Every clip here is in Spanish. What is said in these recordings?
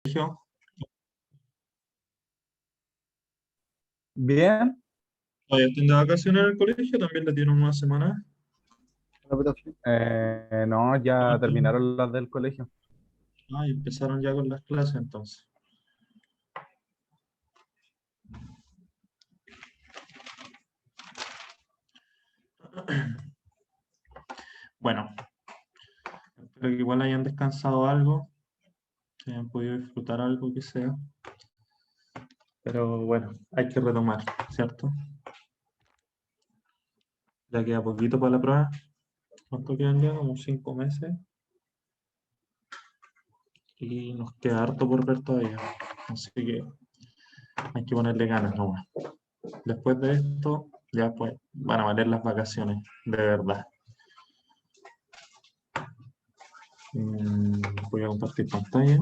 colegio. Bien. Todavía están de vacaciones en el colegio, también le dieron una semana. No, ya ¿Cuánto? terminaron las del colegio. Ah, y empezaron ya con las clases entonces. Bueno, espero que igual hayan descansado algo, que hayan podido disfrutar algo que sea. Pero bueno, hay que retomar, ¿cierto? Ya queda poquito para la prueba. ¿Cuánto quedan ya? Como 5 meses. Y nos queda harto por ver todavía. Así que hay que ponerle ganas nomás. Después de esto, ya pues van a valer las vacaciones, de verdad. Voy a compartir pantalla.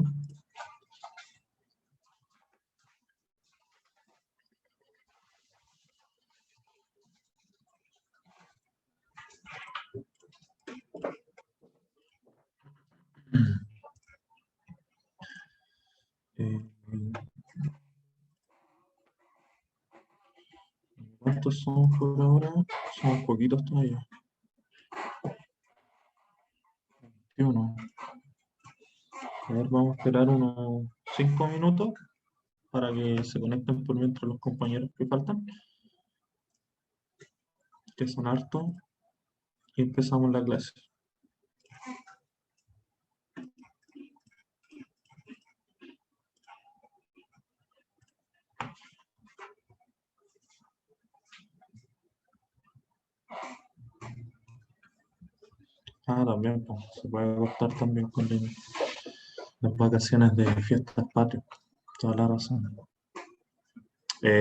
Eh, ¿Cuántos somos por ahora? Somos poquitos todavía. 21. A ver, vamos a esperar unos 5 minutos para que se conecten por mientras los compañeros que faltan, que son hartos, y empezamos la clase. Ah, también, pues, se puede cortar también con las vacaciones de fiestas patrias. Toda la razón.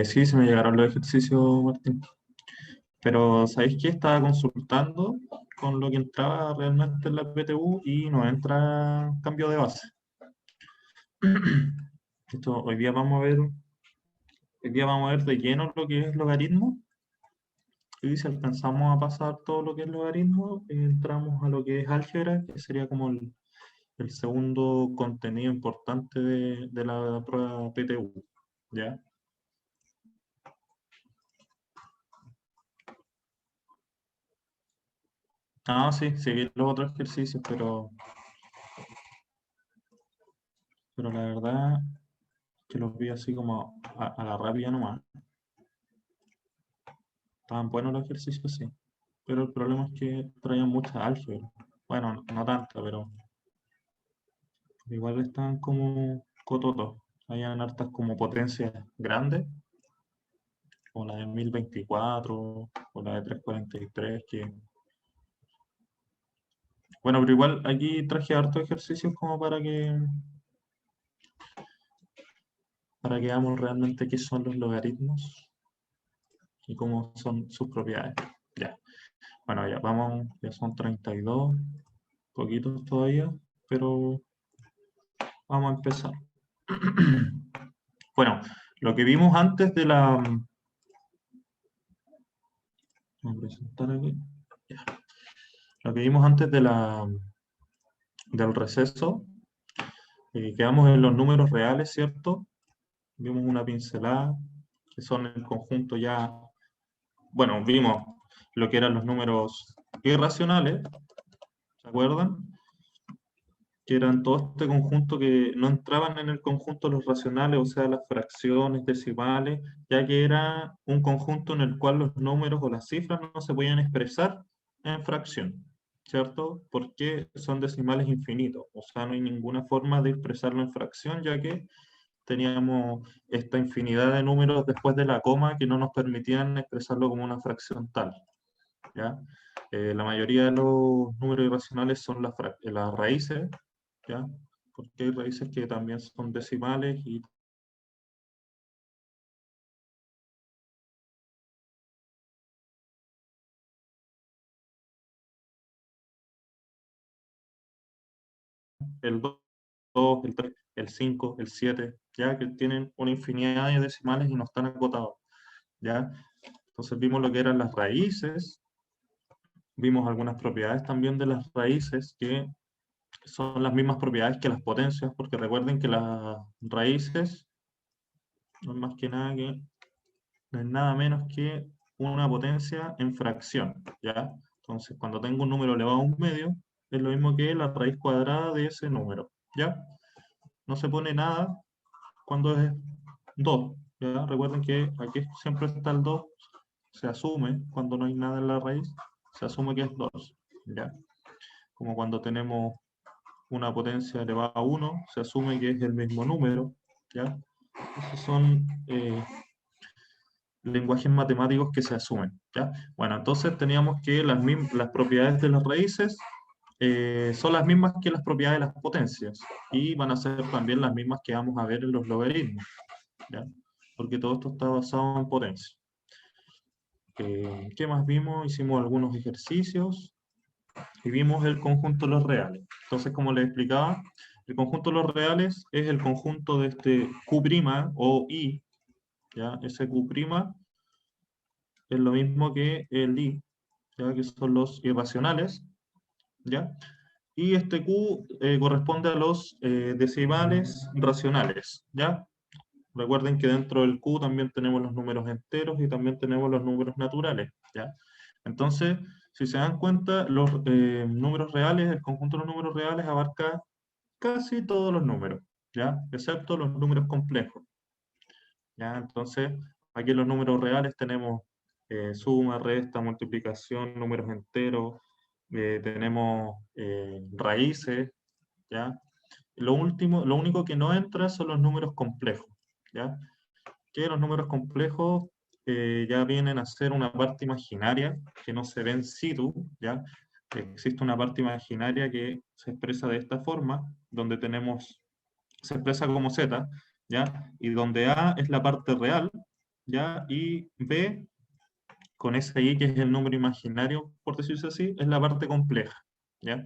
Sí, se me llegaron los ejercicios, Martín. Pero, ¿sabéis qué? Estaba consultando con lo que entraba realmente en la PTU y no entra cambio de base. Hoy día vamos a ver de lleno lo que es logaritmo. Y si alcanzamos a pasar todo lo que es logaritmo, entramos a lo que es álgebra, que sería como el segundo contenido importante de la prueba PTU. ¿Ya? Ah, sí, seguir los otros ejercicios, pero la verdad que los vi así como a la rápida nomás. Estaban buenos los ejercicios, sí. Pero el problema es que traían mucha álgebra. Bueno, no tanta, pero igual estaban como cototos. Habían hartas como potencias grandes, como la de 1024 o la de 343, que... Bueno, pero igual aquí traje hartos ejercicios como para que veamos realmente qué son los logaritmos y cómo son sus propiedades. Ya. Bueno, ya vamos, ya son 32, poquitos todavía, pero vamos a empezar. Bueno, lo que vimos antes de la... Voy a presentar aquí. Ya. Lo que vimos antes del receso, quedamos en los números reales, ¿cierto? Vimos una pincelada, que son el conjunto ya... Bueno, vimos lo que eran los números irracionales, ¿se acuerdan? Que eran todo este conjunto que no entraban en el conjunto de los racionales, o sea, las fracciones decimales, ya que era un conjunto en el cual los números o las cifras no se podían expresar en fracción, ¿cierto? Porque son decimales infinitos, o sea, no hay ninguna forma de expresarlo en fracción, ya que teníamos esta infinidad de números después de la coma que no nos permitían expresarlo como una fracción tal, ¿ya? La mayoría de los números irracionales son las raíces, ¿ya? Porque hay raíces que también son decimales y el 2, el 3, el 5, el 7, ya que tienen una infinidad de decimales y no están acotados, ¿ya? Entonces vimos lo que eran las raíces, vimos algunas propiedades también de las raíces que son las mismas propiedades que las potencias, porque recuerden que las raíces no es más que nada que, no es nada menos que una potencia en fracción, ¿ya? Entonces, cuando tengo un número elevado a un medio, es lo mismo que la raíz cuadrada de ese número, ¿ya? No se pone nada cuando es 2, ¿ya? Recuerden que aquí siempre está el 2, se asume cuando no hay nada en la raíz, se asume que es 2, ¿ya? Como cuando tenemos una potencia elevada a 1, se asume que es el mismo número, ¿ya? Esos son lenguajes matemáticos que se asumen, ¿ya? Bueno, entonces teníamos que las propiedades de las raíces son las mismas que las propiedades de las potencias y van a ser también las mismas que vamos a ver en los logaritmos, ¿ya? Porque todo esto está basado en potencia. ¿Qué más vimos? Hicimos algunos ejercicios y vimos el conjunto de los reales. Entonces, como les explicaba, el conjunto de los reales es el conjunto de este Q' o I, ¿ya? Ese Q' es lo mismo que el I, ¿ya? Que son los irracionales, ¿ya? Y este Q corresponde a los decimales racionales, ¿ya? Recuerden que dentro del Q también tenemos los números enteros y también tenemos los números naturales, ¿ya? Entonces, si se dan cuenta, los números reales, el conjunto de los números reales abarca casi todos los números, ¿ya? Excepto los números complejos, ¿ya? Entonces, aquí en los números reales tenemos suma, resta, multiplicación, números enteros, tenemos raíces, ¿ya? Lo único que no entra son los números complejos, ¿ya? Que los números complejos ya vienen a ser una parte imaginaria que no se ve en situ, ¿ya? Existe una parte imaginaria que se expresa de esta forma, donde se expresa como z, ¿ya? Y donde a es la parte real, ¿ya? Y b, con ese i, que es el número imaginario, por decirse así, es la parte compleja, ¿ya?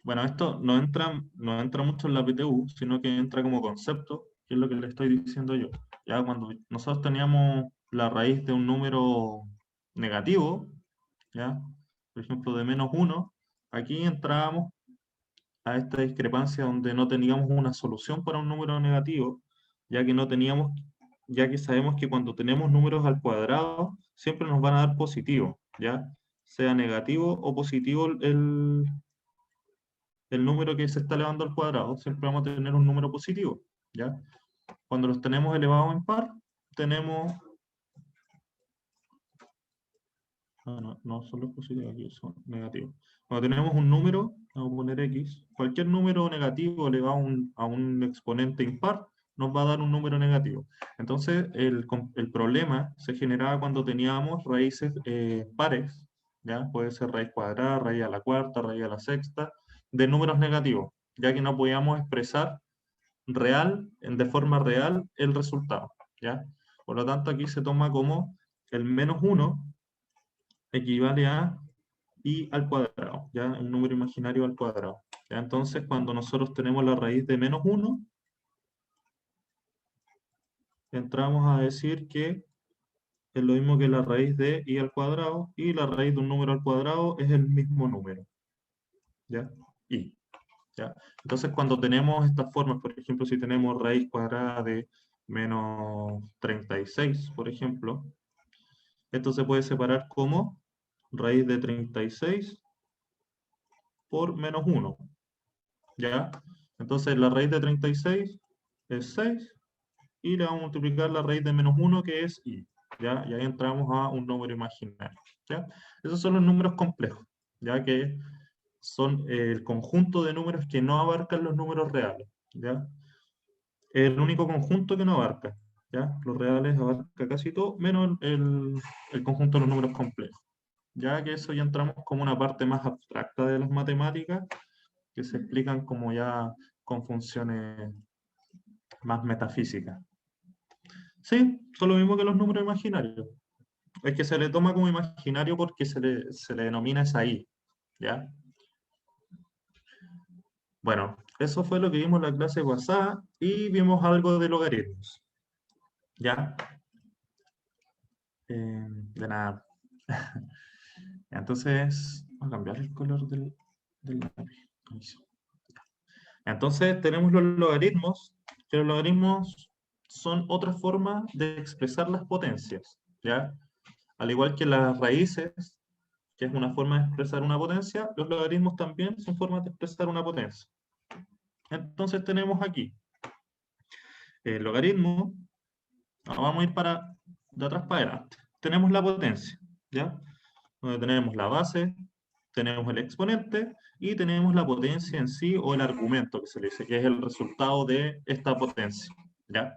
Bueno, esto no entra mucho en la PTU, sino que entra como concepto, que es lo que le estoy diciendo yo. Ya cuando nosotros teníamos la raíz de un número negativo, ¿ya? Por ejemplo, de -1, aquí entrábamos a esta discrepancia donde no teníamos una solución para un número negativo, ya que no teníamos, ya que sabemos que cuando tenemos números al cuadrado, siempre nos van a dar positivo, ¿ya? Sea negativo o positivo el número que se está elevando al cuadrado, siempre vamos a tener un número positivo, ¿ya? Cuando los tenemos elevados en par, tenemos... no son los positivos, aquí son negativos. Cuando tenemos un número, vamos a poner x, cualquier número negativo elevado a un exponente impar, nos va a dar un número negativo. Entonces, el problema se generaba cuando teníamos raíces pares, ¿ya? Puede ser raíz cuadrada, raíz a la cuarta, raíz a la sexta, de números negativos, ya que no podíamos expresar de forma real el resultado, ¿ya? Por lo tanto, aquí se toma como el -1 equivale a i al cuadrado, ¿ya? Un número imaginario al cuadrado, ¿ya? Entonces, cuando nosotros tenemos la raíz de -1, entramos a decir que es lo mismo que la raíz de i al cuadrado, y la raíz de un número al cuadrado es el mismo número, ¿ya? I, ¿ya? Entonces, cuando tenemos estas formas, por ejemplo, si tenemos raíz cuadrada de -36, por ejemplo, esto se puede separar como raíz de 36 por -1, ¿ya? Entonces la raíz de 36 es 6 y le vamos a multiplicar la raíz de -1 que es i, ¿ya? Y ahí entramos a un número imaginario, ¿ya? Esos son los números complejos, ya que son el conjunto de números que no abarcan los números reales, ¿ya? El único conjunto que no abarca, ¿ya? Los reales abarca casi todo, menos el conjunto de los números complejos, ya que eso ya entramos como una parte más abstracta de las matemáticas, que se explican como ya con funciones más metafísicas. Sí, son lo mismo que los números imaginarios. Es que se le toma como imaginario porque se le denomina esa I, ¿ya? Bueno, eso fue lo que vimos en la clase pasada y vimos algo de logaritmos, ¿ya? De nada. Entonces, a cambiar el color del lápiz. Ahí sí. Entonces tenemos los logaritmos, que los logaritmos son otra forma de expresar las potencias, ¿ya? Al igual que las raíces, que es una forma de expresar una potencia, los logaritmos también son formas de expresar una potencia. Entonces tenemos aquí el logaritmo, vamos a ir de atrás para adelante. Tenemos la potencia, ¿ya? Donde tenemos la base, tenemos el exponente y tenemos la potencia en sí o el argumento que se le dice, que es el resultado de esta potencia, ¿ya?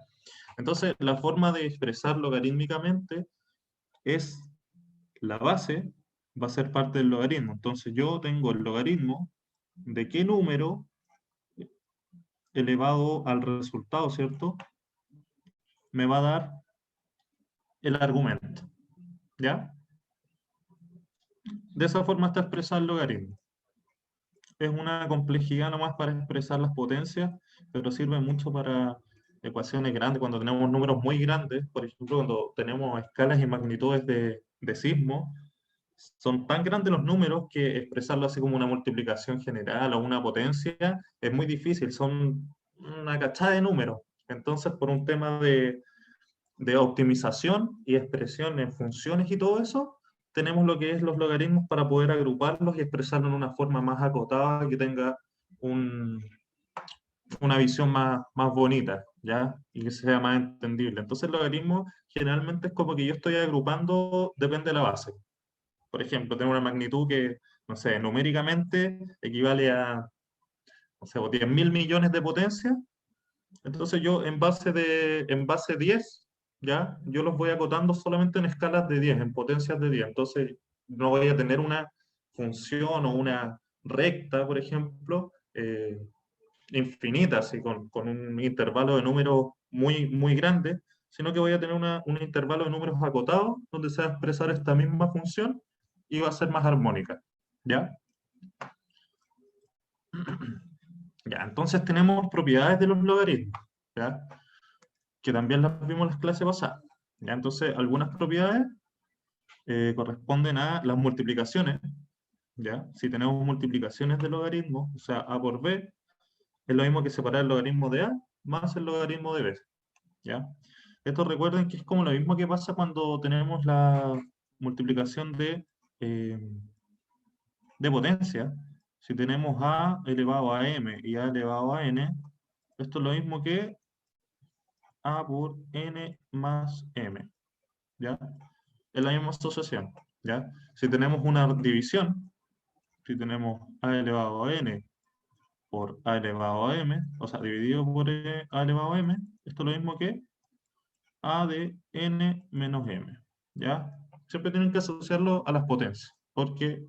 Entonces, la forma de expresar logarítmicamente es la base, va a ser parte del logaritmo. Entonces, yo tengo el logaritmo de qué número elevado al resultado, ¿cierto? Me va a dar el argumento, ¿ya? De esa forma está expresado el logaritmo. Es una complejidad nomás para expresar las potencias, pero sirve mucho para ecuaciones grandes, cuando tenemos números muy grandes, por ejemplo, cuando tenemos escalas y magnitudes de sismo, son tan grandes los números que expresarlo así como una multiplicación general o una potencia es muy difícil, son una cachada de números. Entonces, por un tema de optimización y expresión en funciones y todo eso, tenemos lo que es los logaritmos para poder agruparlos y expresarlos en una forma más acotada que tenga un, una visión más bonita, ¿ya? Y que sea más entendible. Entonces, el logaritmo generalmente es como que yo estoy agrupando, depende de la base. Por ejemplo, tengo una magnitud que, no sé, numéricamente equivale a, no sé, 10.000 millones de potencia. Entonces yo en base 10, ¿ya? Yo los voy acotando solamente en escalas de 10, en potencias de 10. Entonces no voy a tener una función o una recta, por ejemplo, infinita, así con un intervalo de números muy grande, sino que voy a tener un intervalo de números acotados donde se va a expresar esta misma función y va a ser más armónica, ¿ya? Ya, entonces tenemos propiedades de los logaritmos, ¿ya? Que también las vimos en las clases pasadas. ¿Ya? Entonces, algunas propiedades corresponden a las multiplicaciones, ¿ya? Si tenemos multiplicaciones de logaritmos, o sea, a por b, es lo mismo que separar el logaritmo de a más el logaritmo de b, ¿ya? Esto recuerden que es como lo mismo que pasa cuando tenemos la multiplicación de potencia. Si tenemos a elevado a m y a elevado a n, esto es lo mismo que a por n más m, ¿ya? Es la misma asociación, ¿ya? Si tenemos una división, si tenemos a elevado a n por a elevado a m, o sea, dividido por a elevado a m, esto es lo mismo que a de n menos m, ¿ya? Siempre tienen que asociarlo a las potencias, porque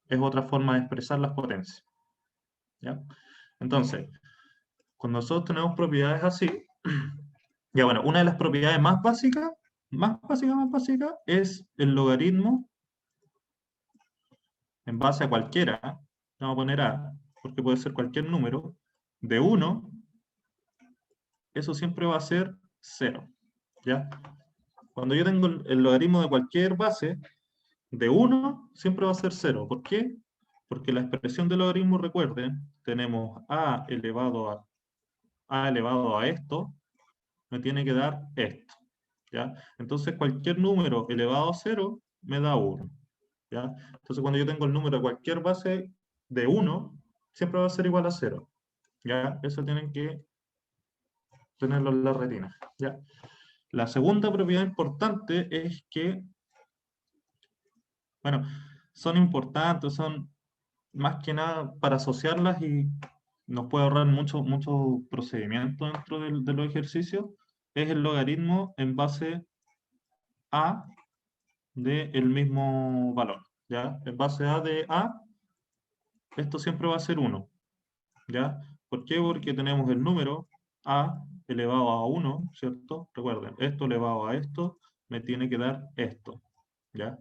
es otra forma de expresar las potencias, ¿ya? Entonces, cuando nosotros tenemos propiedades así, ya bueno, una de las propiedades más básicas, es el logaritmo en base a cualquiera, vamos a poner a, porque puede ser cualquier número, de 1, eso siempre va a ser 0, ¿ya? Cuando yo tengo el logaritmo de cualquier base, de 1 siempre va a ser 0. ¿Por qué? Porque la expresión del logaritmo, recuerden, tenemos a elevado a esto, me tiene que dar esto, ¿ya? Entonces cualquier número elevado a 0 me da 1, ¿ya? Entonces cuando yo tengo el número de cualquier base de 1, siempre va a ser igual a 0, ¿ya? Eso tienen que tenerlo en la retina, ¿ya? La segunda propiedad importante es que, bueno, son importantes, son más que nada para asociarlas y nos puede ahorrar mucho procedimiento dentro de los ejercicios, es el logaritmo en base a del mismo valor, ¿ya? En base a de a, esto siempre va a ser 1, ¿ya? ¿Por qué? Porque tenemos el número a elevado a 1, ¿cierto? Recuerden, esto elevado a esto me tiene que dar esto, ¿ya?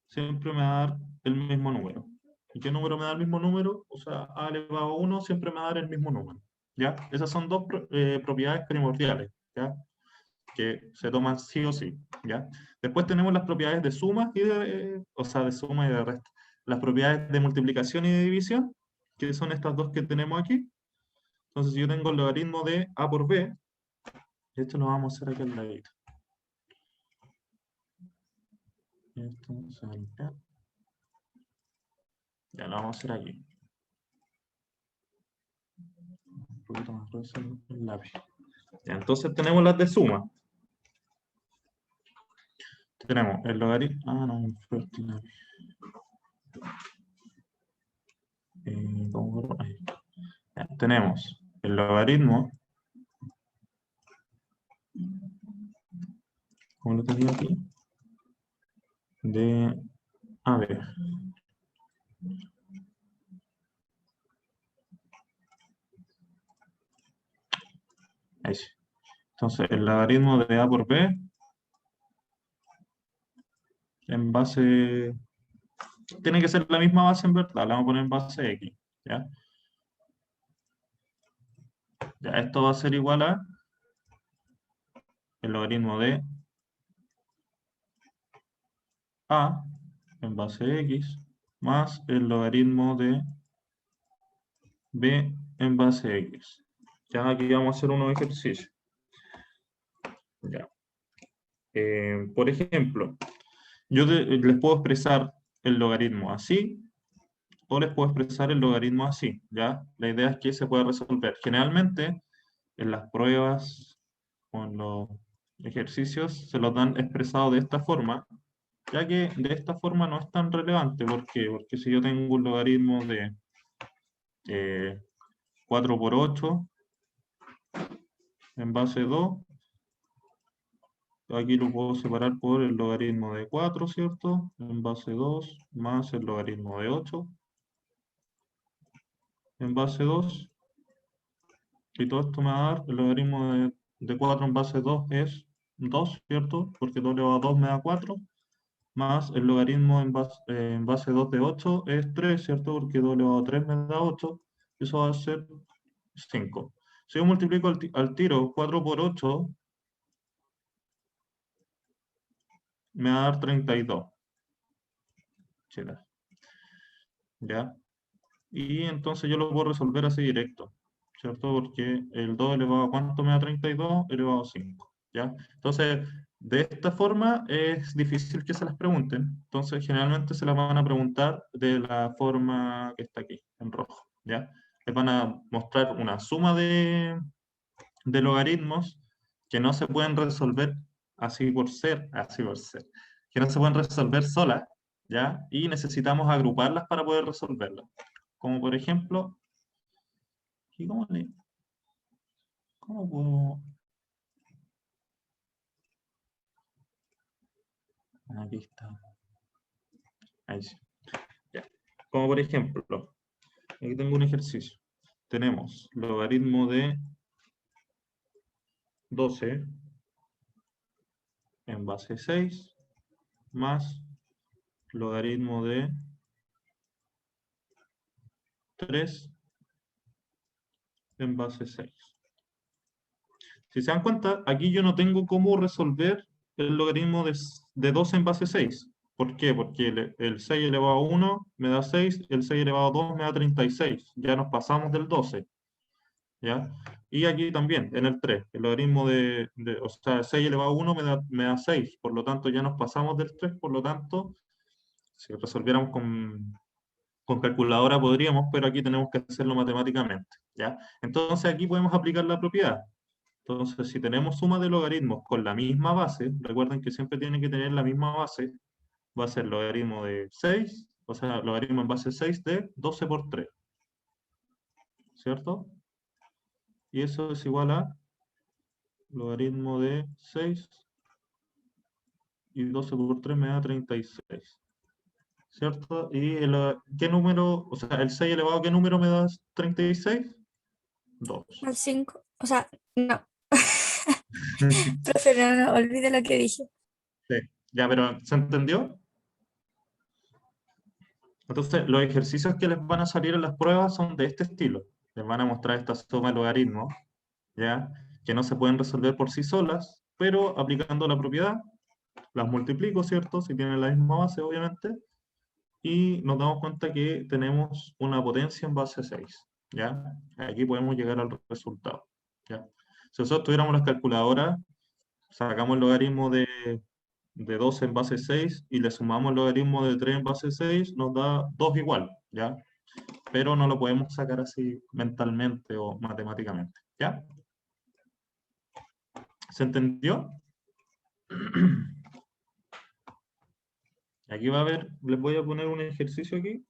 Siempre me va a dar el mismo número. ¿Y qué número me da el mismo número? O sea, a elevado a 1 siempre me va a dar el mismo número, ¿ya? Esas son dos propiedades primordiales, ¿ya? Que se toman sí o sí, ¿ya? Después tenemos las propiedades de suma y de, o sea, de suma y de resta. las propiedades de multiplicación y de división, que son estas dos que tenemos aquí. Entonces, si yo tengo el logaritmo de A por B, esto lo vamos a hacer aquí al ladito. Esto se va a limpiar. Ya lo vamos a hacer aquí. Un poquito más grueso el lápiz. Ya, entonces tenemos las de suma. Tenemos el logaritmo. Ah, no, fue el lápiz. Ahí. Ya, tenemos el logaritmo. ¿Cómo lo tenía aquí? De AB. Ahí sí. Entonces, el logaritmo de A por B en base... Tiene que ser la misma base en verdad, la vamos a poner en base X. ¿Ya? Ya, esto va a ser igual a el logaritmo de A en base X más el logaritmo de B en base X. Ya aquí vamos a hacer unos ejercicios. Ya. Por ejemplo, yo les puedo expresar el logaritmo así o les puedo expresar el logaritmo así. ¿Ya? La idea es que se pueda resolver. Generalmente, en las pruebas o en los ejercicios se los dan expresado de esta forma, ya que de esta forma no es tan relevante. ¿Por qué? Porque si yo tengo un logaritmo de 4 por 8 en base 2, aquí lo puedo separar por el logaritmo de 4, ¿cierto? En base 2 más el logaritmo de 8 en base 2. Y todo esto me va a dar, el logaritmo de 4 en base 2 es 2, ¿cierto? Porque 2 elevado a 2 me da 4. Más el logaritmo en base 2 de 8 es 3, ¿cierto? Porque 2 elevado a 3 me da 8. Eso va a ser 5. Si yo multiplico al tiro 4 por 8, me va a dar 32. Chela. ¿Ya? Y entonces yo lo puedo resolver así directo, ¿cierto? Porque el 2 elevado a ¿cuánto me da 32? Elevado a 5, ¿ya? Entonces, de esta forma es difícil que se las pregunten. Entonces, generalmente se las van a preguntar de la forma que está aquí, en rojo, ¿ya? Les van a mostrar una suma de logaritmos que no se pueden resolver así por ser, que no se pueden resolver solas, ¿ya? Y necesitamos agruparlas para poder resolverlas. Como por ejemplo, ¿y cómo puedo? Aquí está. Ahí sí. Ya. Como por ejemplo, aquí tengo un ejercicio. Tenemos logaritmo de 12 en base 6 más logaritmo de 3 en base 6. Si se dan cuenta, aquí yo no tengo cómo resolver el logaritmo de 12 en base 6. ¿Por qué? Porque el 6 elevado a 1 me da 6, el 6 elevado a 2 me da 36. Ya nos pasamos del 12. ¿Ya? Y aquí también, en el 3, el logaritmo o sea, 6 elevado a 1 me da 6. Por lo tanto, ya nos pasamos del 3. Por lo tanto, si resolviéramos con calculadora podríamos, pero aquí tenemos que hacerlo matemáticamente. ¿Ya? Entonces aquí podemos aplicar la propiedad. Entonces, si tenemos suma de logaritmos con la misma base, recuerden que siempre tienen que tener la misma base, va a ser logaritmo de 6, o sea, logaritmo en base 6 de 12 por 3, ¿cierto? Y eso es igual a logaritmo de 6 y 12 por 3 me da 36, ¿cierto? ¿Y qué número, o sea, el 6 elevado a qué número me da 36? 2. Al 5. O sea, no. Profe, no, olvide lo que dije. Sí. Ya, pero ¿se entendió? Entonces, los ejercicios que les van a salir en las pruebas son de este estilo. Les van a mostrar esta suma de logaritmos, ¿ya? Que no se pueden resolver por sí solas, pero aplicando la propiedad, las multiplico, ¿cierto? Si tienen la misma base, obviamente. y nos damos cuenta que tenemos una potencia en base 6, ¿ya? Aquí podemos llegar al resultado, ¿ya? Si nosotros tuviéramos las calculadoras, sacamos el logaritmo de 12 en base 6 y le sumamos el logaritmo de 3 en base 6, nos da 2 igual, ¿ya? Pero no lo podemos sacar así mentalmente o matemáticamente, ¿ya? ¿Se entendió? Aquí va a haber, les voy a poner un ejercicio aquí.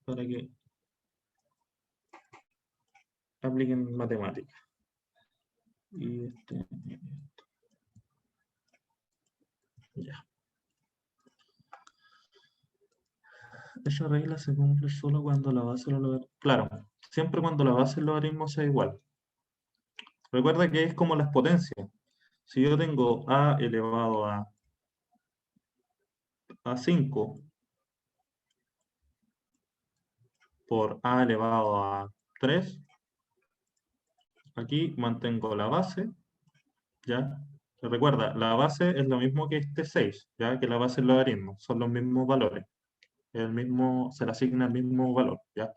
Para que apliquen matemáticas. Y ya. Esa regla se cumple solo cuando la base del logaritmo. Claro, siempre cuando la base del logaritmo sea igual. Recuerda que es como las potencias. Si yo tengo a elevado a 5 por a elevado a 3, aquí mantengo la base, ¿ya? Recuerda, la base es lo mismo que este 6, ¿ya? Que la base del logaritmo, son los mismos valores. Se le asigna el mismo valor, ¿ya?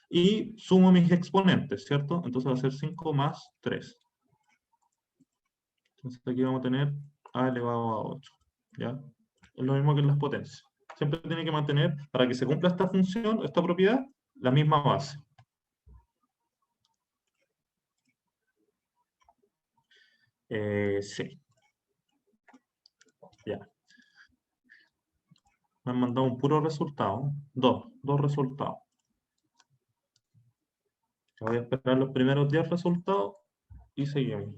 Y sumo mis exponentes, ¿cierto? Entonces va a ser 5 más 3. Entonces aquí vamos a tener a elevado a 8, ¿ya? Es lo mismo que en las potencias. Siempre tiene que mantener, para que se cumpla esta función, esta propiedad, la misma base. Sí. Ya. Me han mandado un puro resultado. Dos resultados. Voy a esperar los primeros 10 resultados y seguimos.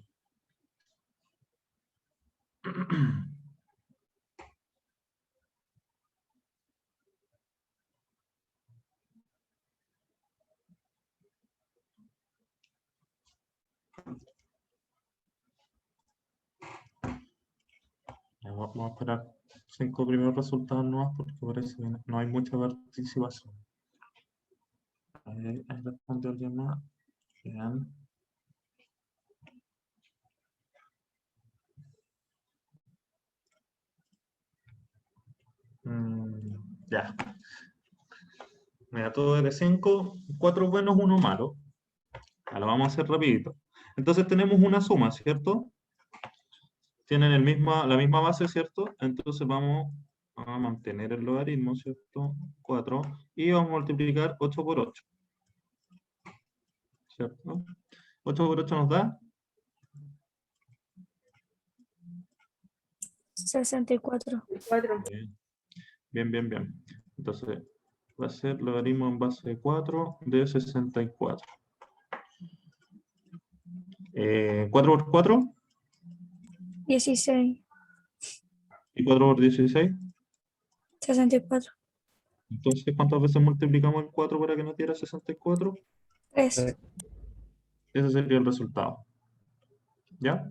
Vamos a esperar 5 primeros resultados nuevos porque parece que no hay mucha participación. Ahí respondió alguien más. Bien. Ya. Mira, todo es de 5, 4 buenos, 1 malo. Ahora lo vamos a hacer rapidito. Entonces tenemos una suma, ¿cierto? Tienen la misma base, ¿cierto? Entonces vamos a mantener el logaritmo, ¿cierto? 4. Y vamos a multiplicar 8 por 8. ¿Cierto? 8 por 8 nos da 64. 4. bien, bien, bien. Entonces va a ser logaritmo en base de 4 de 64. 4 por 4 16. y 4 por 16. 64. Entonces, ¿cuántas veces multiplicamos el 4 para que nos diera 64? 3. Ese sería el resultado. ¿Ya?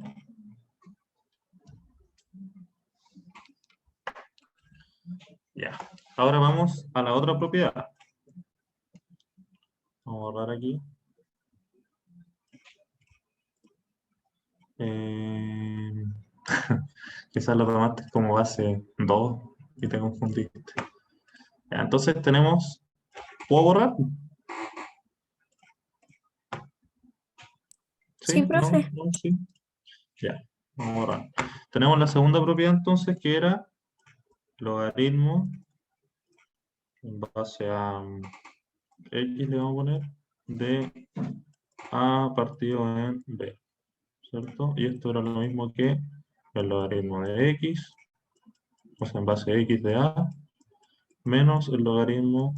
Ya. Ahora vamos a la otra propiedad. Vamos a borrar aquí. Quizás lo tomaste como base 2 y te confundiste. Ya, entonces tenemos... ¿Puedo borrar? Sí, ¿Sí? ¿No? profe. ¿No? ¿Sí? Ya, vamos a borrar. Tenemos la segunda propiedad entonces que era logaritmo en base a x le vamos a poner de a partido en b, ¿cierto? Y esto era lo mismo que el logaritmo de x, o sea, en base a x de a, menos el logaritmo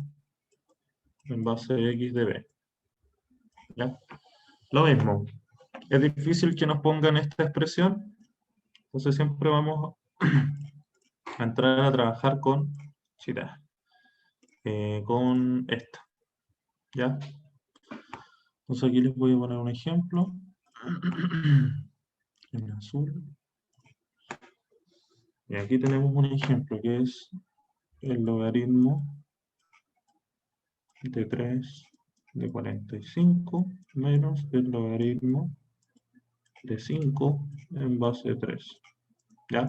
en base a x de b. ¿Ya? Lo mismo. Es difícil que nos pongan esta expresión, entonces siempre vamos a entrar a trabajar con con esta. ¿Ya? Entonces aquí les voy a poner un ejemplo. En azul. Y aquí tenemos un ejemplo que es el logaritmo de 3 de 45 menos el logaritmo de 5 en base 3. ¿Ya?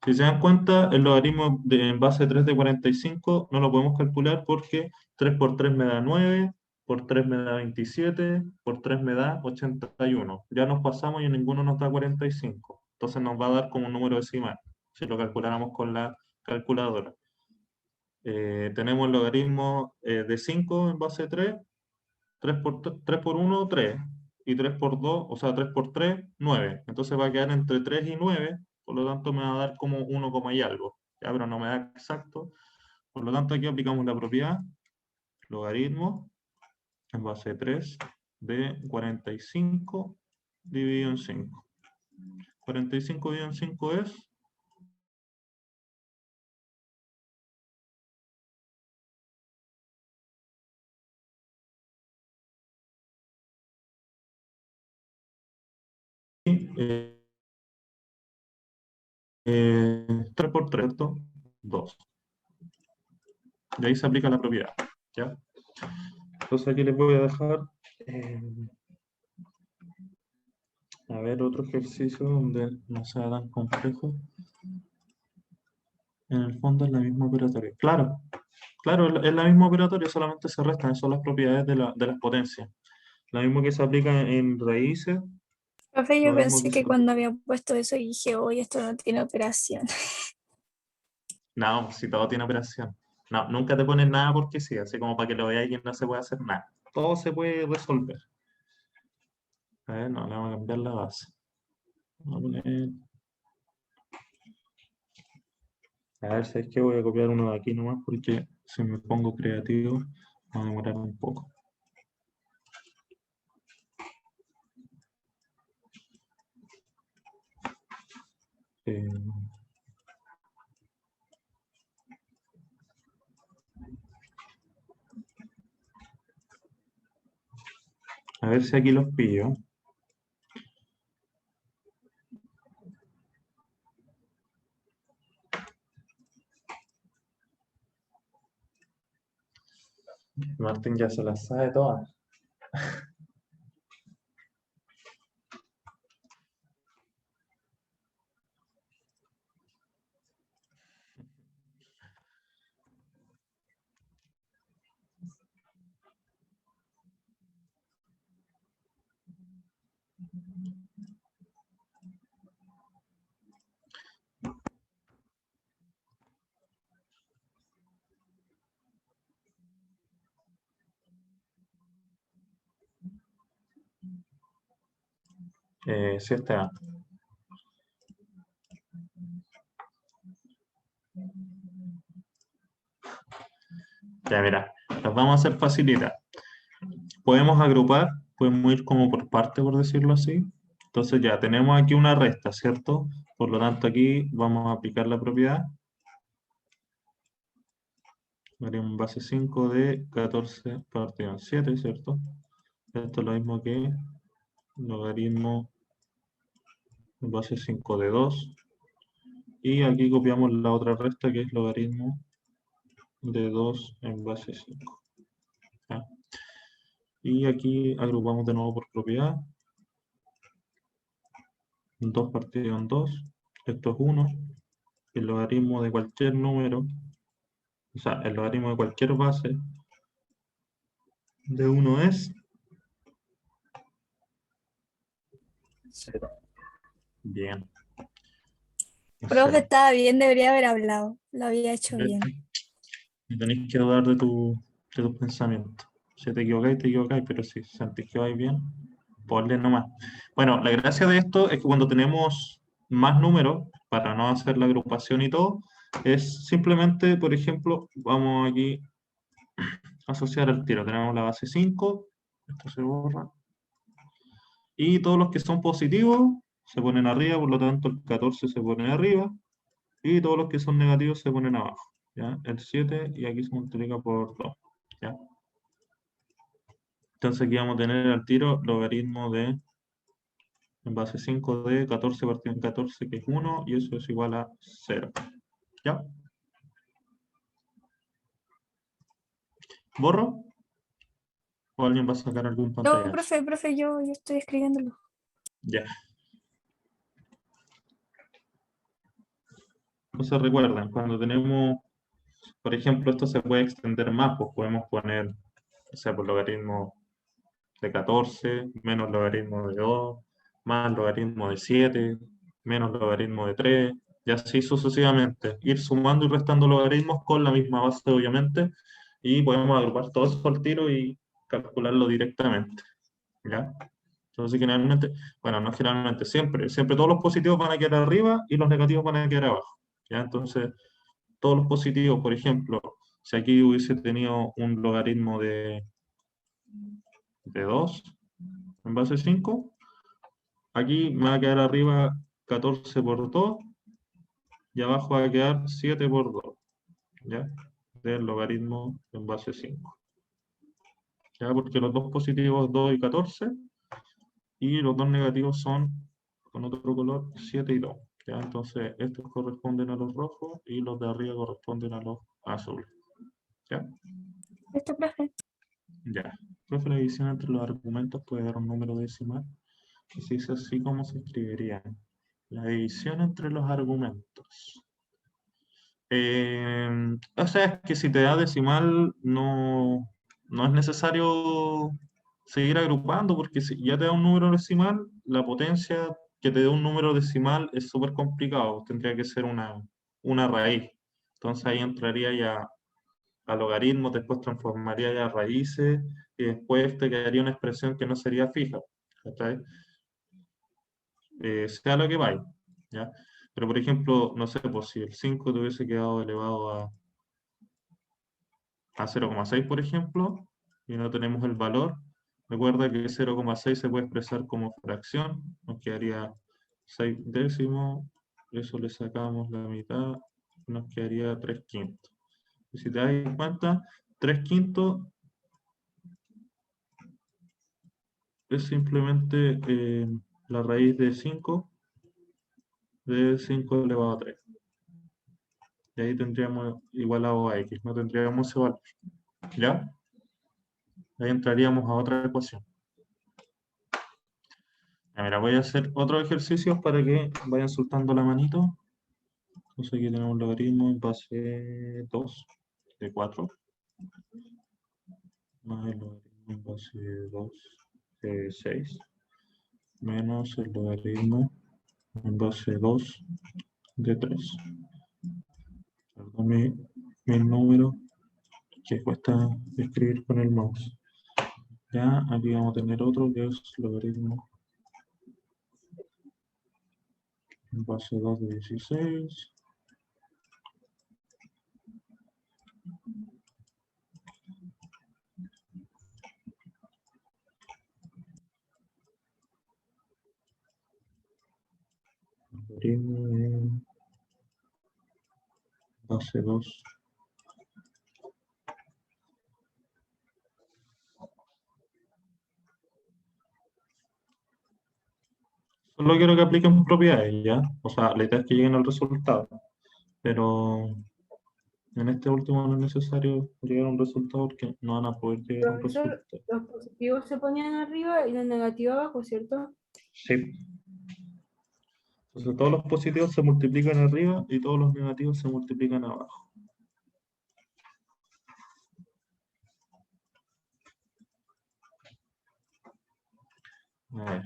Si se dan cuenta, el logaritmo en base 3 de 45 no lo podemos calcular porque 3 por 3 me da 9, por 3 me da 27, por 3 me da 81. Ya nos pasamos y ninguno nos da 45. Entonces nos va a dar como un número decimal, si lo calculáramos con la calculadora. Tenemos el logaritmo de 5 en base 3, 3 por 1, 3, y 3 por 2, o sea, 3 por 3, 9. Entonces va a quedar entre 3 y 9, por lo tanto me va a dar como 1, y algo. Ya, pero no me da exacto. Por lo tanto, aquí aplicamos la propiedad logaritmo en base 3 de 45 dividido en 5. 45 dividido en 5 es... Eh, 3 por 3, 2. Y ahí se aplica la propiedad. ¿Ya? Entonces aquí les voy a dejar... a ver, otro ejercicio donde no sea tan complejo. En el fondo es la misma operatoria. Claro, claro, es la misma operatoria, solamente se restan, son las propiedades de las potencias. Lo mismo que se aplica en raíces, Profe, lo yo mismo pensé que se que aplica... cuando había puesto eso dije, oye, esto no tiene operación. No, si todo tiene operación. No, nunca te ponen nada porque sí, así como para que lo veáis y no se puede hacer nada. Todo se puede resolver. A ver, no, le vamos a cambiar la base. Vamos a poner... A ver, ¿sabes qué? Voy a copiar uno de aquí nomás porque si me pongo creativo va a demorar un poco. Eh, a ver si aquí los pillo. Martín ya se las sabe todas. Sí, está. Ya, mira, las vamos a hacer facilitas. Podemos agrupar, podemos ir como por parte, por decirlo así. Entonces ya tenemos aquí una resta, ¿cierto? Por lo tanto, aquí vamos a aplicar la propiedad. Haremos base 5 de 14 partido en 7, ¿cierto? Esto es lo mismo que logaritmo base 5 de 2. Y aquí copiamos la otra resta que es logaritmo de 2 en base 5. ¿Ya? Y aquí agrupamos de nuevo por propiedad. 2 partido en 2. Esto es 1. El logaritmo de cualquier número, o sea, el logaritmo de cualquier base de 1 es 0. Bien. Profe, 0. estaba bien, debería haber hablado. Lo había hecho bien. No tenéis que dudar de tus pensamientos. Si te equivocáis, pero si sentís que vais bien, ponle nomás. Bueno, la gracia de esto es que cuando tenemos más números, para no hacer la agrupación y todo, es simplemente, por ejemplo, vamos aquí a asociar el tiro. Tenemos la base 5, esto se borra, y todos los que son positivos se ponen arriba, por lo tanto el 14 se pone arriba, y todos los que son negativos se ponen abajo. ¿Ya? El 7 y aquí se multiplica por 2. ¿Ya? Entonces aquí vamos a tener al tiro logaritmo de en base 5 de 14 partido en 14, que es 1, y eso es igual a 0. ¿Ya? ¿Borro? ¿O alguien va a sacar algún No, pantallazo? profe, yo estoy escribiéndolo. Ya. Entonces recuerden, cuando tenemos, por ejemplo, esto se puede extender más, pues podemos poner, o sea, por logaritmo de 14, menos logaritmo de 2, más logaritmo de 7, menos logaritmo de 3, y así sucesivamente. Ir sumando y restando logaritmos con la misma base, obviamente, y podemos agrupar todo eso al tiro y calcularlo directamente, ¿ya? Entonces, generalmente, bueno, no generalmente, siempre todos los positivos van a quedar arriba y los negativos van a quedar abajo, ¿ya? Entonces, todos los positivos, por ejemplo, si aquí hubiese tenido un logaritmo de 2 en base 5, aquí me va a quedar arriba 14 por 2 y abajo va a quedar 7 por 2, ¿ya? Del logaritmo en base 5, ¿ya? Porque los dos positivos 2 y 14 y los dos negativos son, con otro color, 7 y 2, ¿ya? Entonces, estos corresponden a los rojos y los de arriba corresponden a los azules, ¿ya? Esto, profe. Ya. Profe, la división entre los argumentos puede dar un número decimal. Y se dice así como se escribiría. La división entre los argumentos. O sea, es que si te da decimal, no es necesario seguir agrupando, porque si ya te da un número decimal, la potencia que te dé un número decimal es súper complicado. Tendría que ser una raíz. Entonces ahí entraría ya a logaritmos, después transformaría ya a raíces, y después te quedaría una expresión que no sería fija. ¿Cachai? Sea lo que vaya, ¿ya? Pero por ejemplo, no sé, pues si el 5 te hubiese quedado elevado a 0,6, por ejemplo, y no tenemos el valor, recuerda que 0,6 se puede expresar como fracción, nos quedaría 6 décimos, eso le sacamos la mitad, nos quedaría 3 quintos. Y si te das cuenta, 3 quintos es simplemente la raíz de 5 de 5 elevado a 3. Y ahí tendríamos igualado a x, no tendríamos ese valor. ¿Ya? Ahí entraríamos a otra ecuación. Ya, mira, voy a hacer otro ejercicio para que vayan soltando la manito. Entonces aquí tenemos un logaritmo en base 2 de 4, más el logaritmo en base 2 de 6, menos el logaritmo en base 2 de 3. Perdón mi número que cuesta escribir con el mouse. Ya, aquí vamos a tener otro que es logaritmo en base 2 de 16. Logaritmo en base 2. Solo quiero que apliquen propiedades, ¿ya? O sea, la idea es que lleguen al resultado, pero en este último no es necesario llegar a un resultado porque no van a poder llegar a un Profesor, resultado. los positivos se ponían arriba y los negativos abajo, ¿cierto? Sí. Entonces todos los positivos se multiplican arriba y todos los negativos se multiplican abajo. A ver.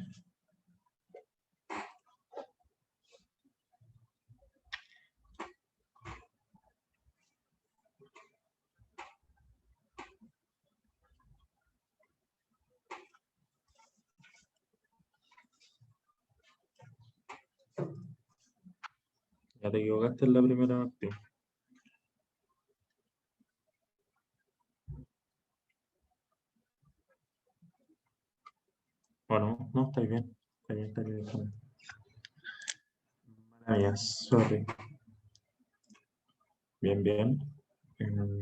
Ya te equivocaste en la primera Martín. Bueno, no, está bien. Está bien, está bien. Está bien. Maravillas, sorry. Bien, bien. Em,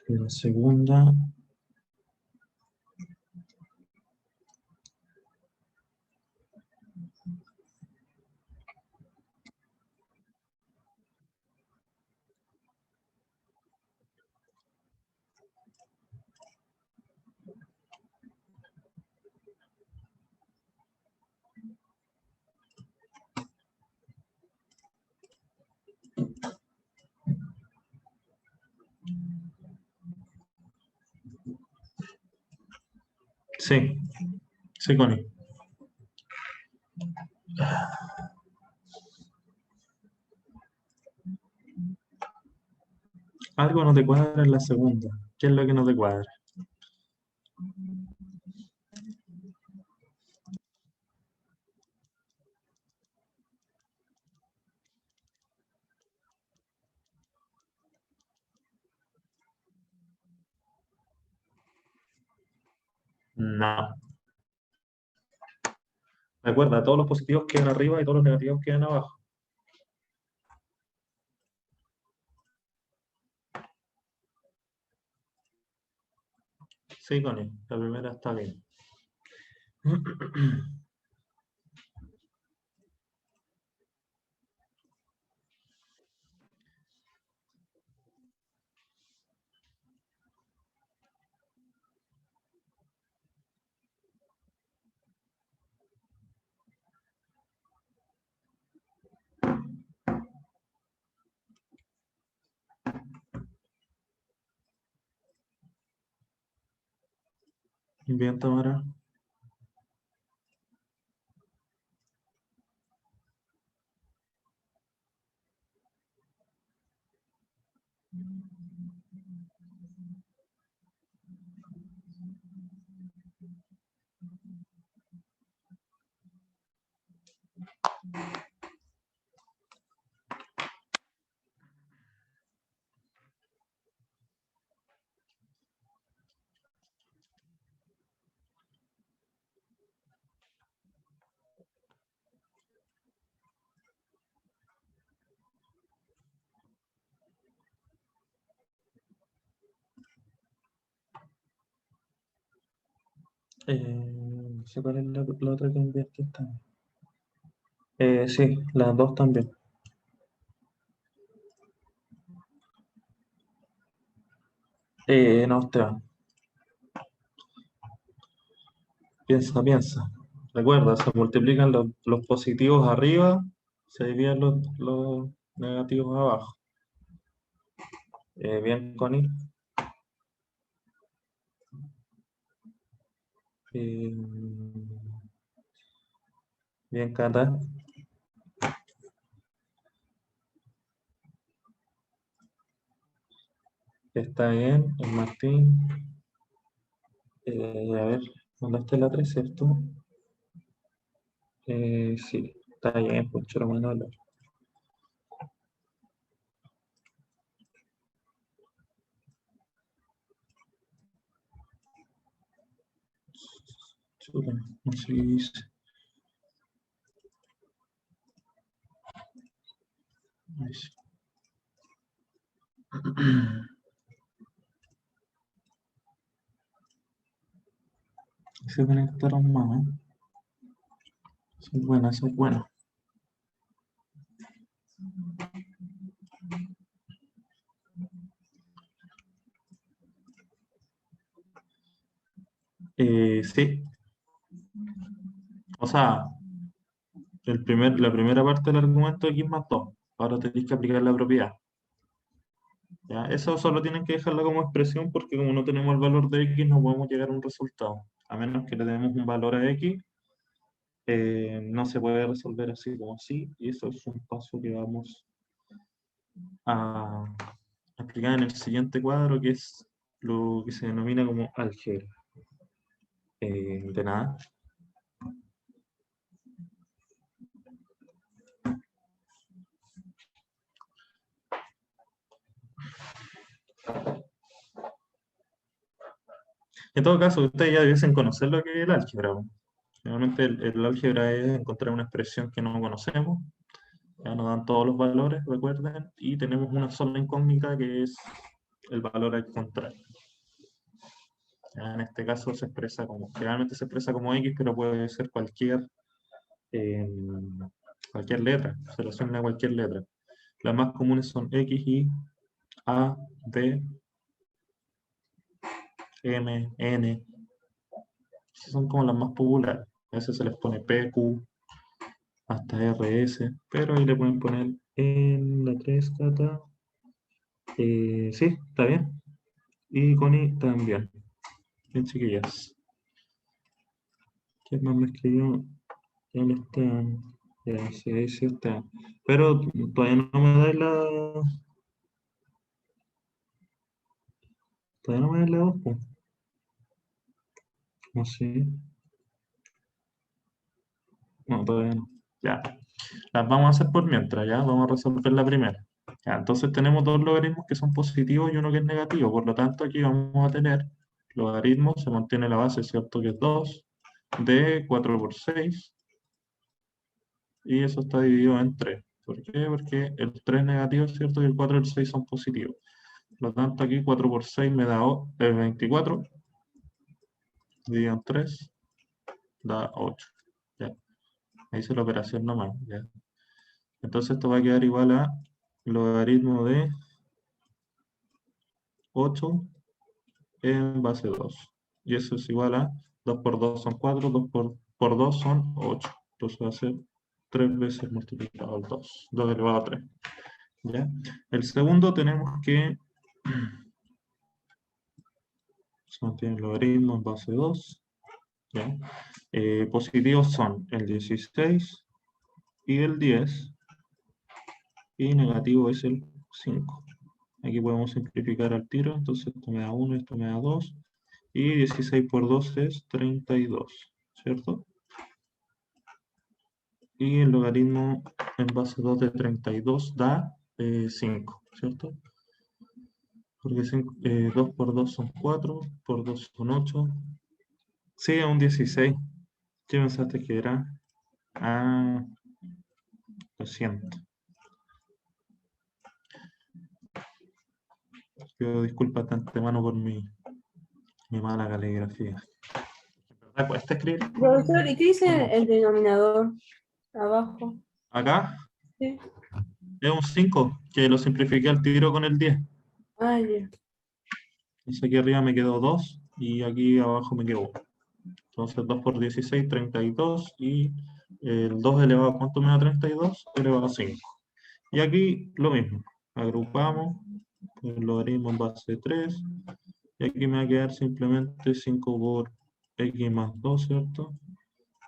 la segunda. Sí, sí, Connie. Algo no te cuadra en la segunda. ¿Qué es lo que no te cuadra? No. Recuerda, todos los positivos quedan arriba y todos los negativos quedan abajo. Sí, Connie, la primera está bien. Bien, Tamara. No sé cuál es la otra que enviaste también. Sí, las dos también. No, Esteban. Piensa, piensa. Recuerda, se multiplican los positivos arriba, se dividen los negativos abajo. Bien, Connie. Eh, Bien, Cata. Está bien, el Martín. A ver, mandaste la 3, ¿cierto? Sí, está bien, pues choro Manolo. Chuta, no sé qué dice. Ahí sí. Se conectaron más, ¿eh? Son buenas, son buenas. Sí, o sea, la primera parte del argumento X más 2. Ahora tenéis que aplicar la propiedad. ¿Ya? Eso solo tienen que dejarla como expresión porque como no tenemos el valor de X no podemos llegar a un resultado. A menos que le demos un valor a X, no se puede resolver así como así. Y eso es un paso que vamos a aplicar en el siguiente cuadro, que es lo que se denomina como álgebra. De nada. En todo caso, ustedes ya debiesen conocer lo que es el álgebra. Realmente el álgebra es encontrar una expresión que no conocemos, ya nos dan todos los valores, recuerden, y tenemos una sola incógnita que es el valor al contrario. Ya en este caso se expresa como, generalmente se expresa como X, pero puede ser eh, cualquier letra, se le asigna cualquier letra. Las más comunes son X, Y, A, B, M, N. Esas son como las más populares. A veces se les pone P, Q, hasta RS, pero ahí le pueden poner en la 3 Cata. Sí, está bien. Y Connie también. Bien, chiquillas. ¿Quién más me escribió? El Esteban. Ya, sí, ahí sí está. Pero todavía no me da todavía no me da la voz, po. No sé. No, todavía no. Ya. Las vamos a hacer por mientras, ya. Vamos a resolver la primera. Ya, entonces tenemos dos logaritmos que son positivos y uno que es negativo. Por lo tanto, aquí vamos a tener logaritmo, se mantiene la base, ¿cierto? Que es 2 de 4 por 6. Y eso está dividido en 3. ¿Por qué? Porque el 3 es negativo, ¿cierto? Y el 4 y el 6 son positivos. Por lo tanto, aquí 4 por 6 me da 24. Dividido en 3 da 8. Ya. Ahí hice la operación nomás. Ya. Entonces esto va a quedar igual a logaritmo de 8 en base 2. Y eso es igual a 2 por 2 son 4, 2 por 2 son 8. Entonces va a ser 3 veces multiplicado el 2. 2 elevado a 3. ¿Ya? El segundo tenemos que se mantiene el logaritmo en base 2. ¿Ya? Positivos son el 16 y el 10. Y negativo es el 5. Aquí podemos simplificar al tiro, entonces esto me da 1, esto me da 2, y 16 por 2 es 32, ¿cierto? Y el logaritmo en base 2 de 32 da 5, ¿cierto? Porque 2 por 2 son 4, por 2 son 8. Sí, es un 16. ¿Qué pensaste que era? Ah, lo siento. Pido disculpas de antemano por mi mala caligrafía. ¿Verdad? ¿Cuesta escribir? Profesor, ¿y qué dice el denominador abajo? Acá Sí. es un 5, que lo simplifiqué al tiro con el 10. Ah, ya. Entonces aquí arriba me quedó 2 y aquí abajo me quedó 1. Entonces 2 por 16, 32 y el 2 elevado a ¿cuánto me da 32? Elevado a 5. Y aquí lo mismo, agrupamos el logaritmo en base de 3 y aquí me va a quedar simplemente 5 por x más 2, ¿cierto?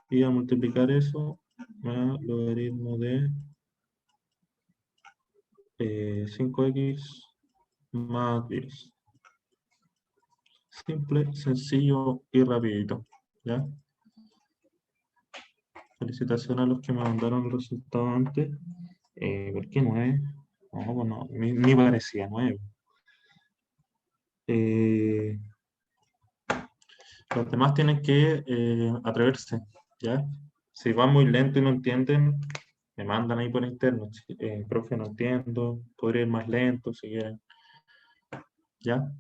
Y a multiplicar eso me da logaritmo de 5x más 10. Simple, sencillo y rapidito, ¿ya? Felicitaciones a los que me mandaron el resultado antes. ¿Por qué 9? No, pues no, ni parecía 9. Los demás tienen que atreverse, ¿ya? Si van muy lento y no entienden, me mandan ahí por interno. Profe, no entiendo, podría ir más lento si quieren, ¿ya?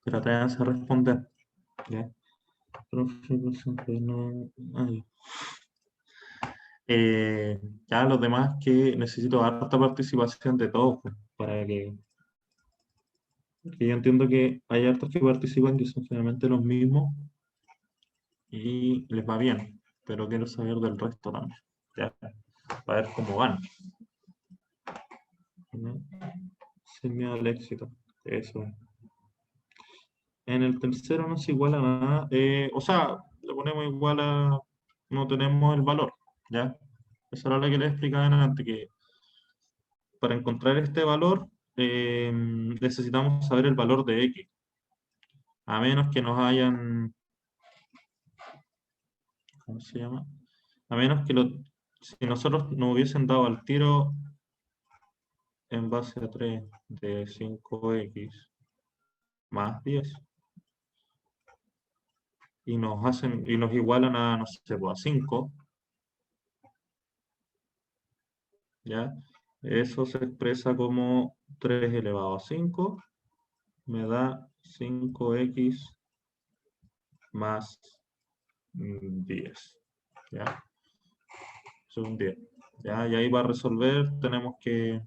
Pero atrévanse a responder, ¿ya? Profe, por ejemplo, no... ay. Ya los demás que necesito harta participación de todos, pues, para que... Porque yo entiendo que hay hartos que participan que son generalmente los mismos y les va bien, pero quiero saber del resto también, ya, para ver cómo van, ¿no? Sin miedo al éxito, eso es. En el tercero no se iguala nada, o sea, le ponemos igual a, no tenemos el valor, ¿ya? Eso era lo que les explicaba antes, que para encontrar este valor necesitamos saber el valor de x, a menos que nos hayan, ¿cómo se llama? A menos que si nosotros nos hubiesen dado al tiro en base a 3 de 5x más 10 y nos igualan a, no sé, pues, a 5, ¿ya? Eso se expresa como 3 elevado a 5 me da 5x más 10, ¿ya? Eso es un 10, ¿ya? Y ahí va a resolver, tenemos que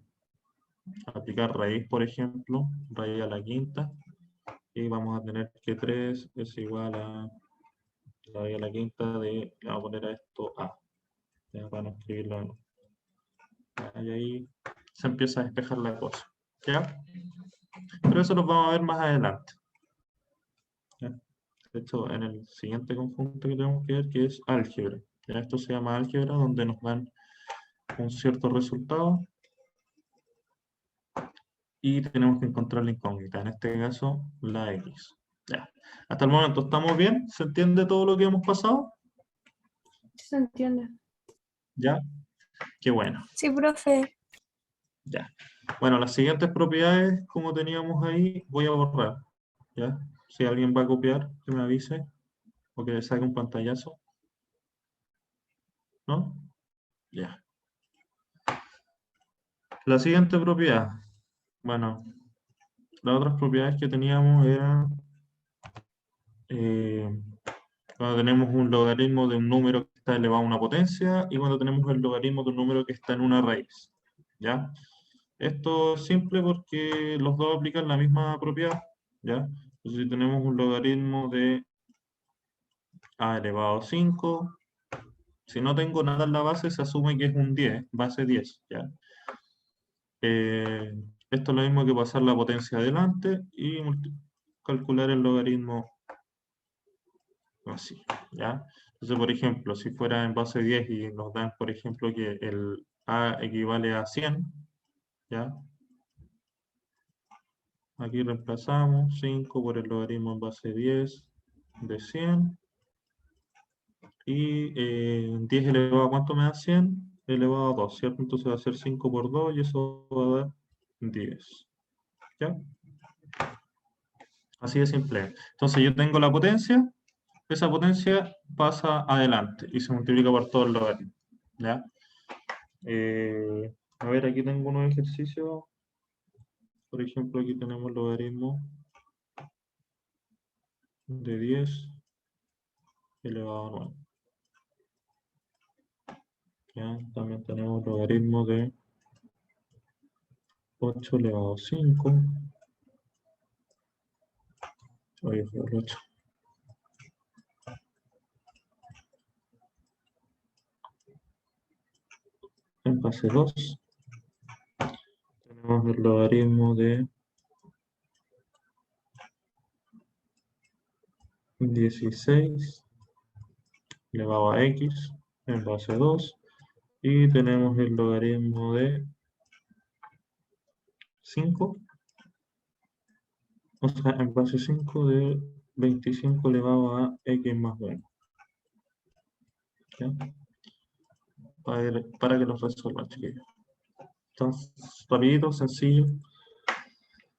aplicar raíz, por ejemplo, raíz a la quinta, y vamos a tener que 3 es igual a la raíz a la quinta le vamos a poner a esto a, ya, para no escribirlo. Y ahí se empieza a despejar la cosa, ¿ya? Pero eso lo vamos a ver más adelante, ¿ya? De hecho, en el siguiente conjunto que tenemos que ver, que es álgebra. Ya esto se llama álgebra, donde nos dan un cierto resultado y tenemos que encontrar la incógnita, en este caso la X. Ya. Hasta el momento, ¿estamos bien? ¿Se entiende todo lo que hemos pasado? Sí se entiende. ¿Ya? Qué bueno. Sí, profe. Ya. Bueno, las siguientes propiedades, como teníamos ahí, voy a borrar. ¿Ya? Si alguien va a copiar, que me avise o que le saque un pantallazo. ¿No? Ya. La siguiente propiedad. Bueno, las otras propiedades que teníamos eran cuando tenemos un logaritmo de un número que está elevado a una potencia y cuando tenemos el logaritmo de un número que está en una raíz. ¿Ya? Esto es simple porque los dos aplican la misma propiedad. ¿Ya? Entonces, si tenemos un logaritmo de a elevado a 5, si no tengo nada en la base, se asume que es un 10, base 10. ¿Ya? Esto es lo mismo que pasar la potencia adelante y calcular el logaritmo así, ¿ya? Entonces, por ejemplo, si fuera en base 10 y nos dan, por ejemplo, que el A equivale a 100, ¿ya? Aquí reemplazamos 5 por el logaritmo en base 10 de 100. Y 10 elevado a ¿cuánto me da 100? Elevado a 2, ¿cierto? Entonces va a ser 5 por 2 y eso va a dar 10. ¿Ya? Así de simple. Entonces yo tengo la potencia, esa potencia pasa adelante y se multiplica por todo el logaritmo. ¿Ya? A ver, aquí tengo unos ejercicios. Por ejemplo, aquí tenemos el logaritmo de 10 elevado a 9. ¿Ya? También tenemos el logaritmo de 8 elevado a 5. Oye, fue el 8. En base 2 tenemos el logaritmo de 16 elevado a x en base 2 y tenemos el logaritmo de 5, o sea, en base 5 de 25 elevado a x más 1. ¿Ya? Para que los resuelvan, chiquillos. Entonces, rapidito, sencillo.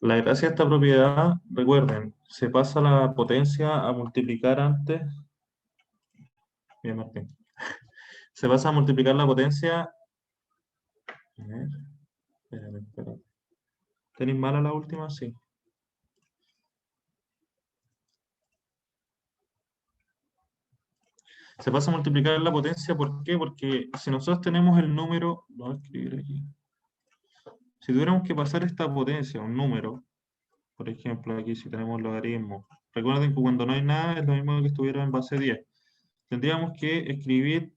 La gracia de esta propiedad, recuerden, se pasa la potencia a multiplicar antes. Bien, Martín. Se pasa a multiplicar la potencia. A ver, espérame. ¿Tenéis mala la última? Sí. Se pasa a multiplicar la potencia, ¿por qué? Porque si nosotros tenemos el número, voy a escribir aquí. Si tuviéramos que pasar esta potencia a un número, por ejemplo, aquí si tenemos logaritmo, recuerden que cuando no hay nada es lo mismo que estuviera en base 10. Tendríamos que escribir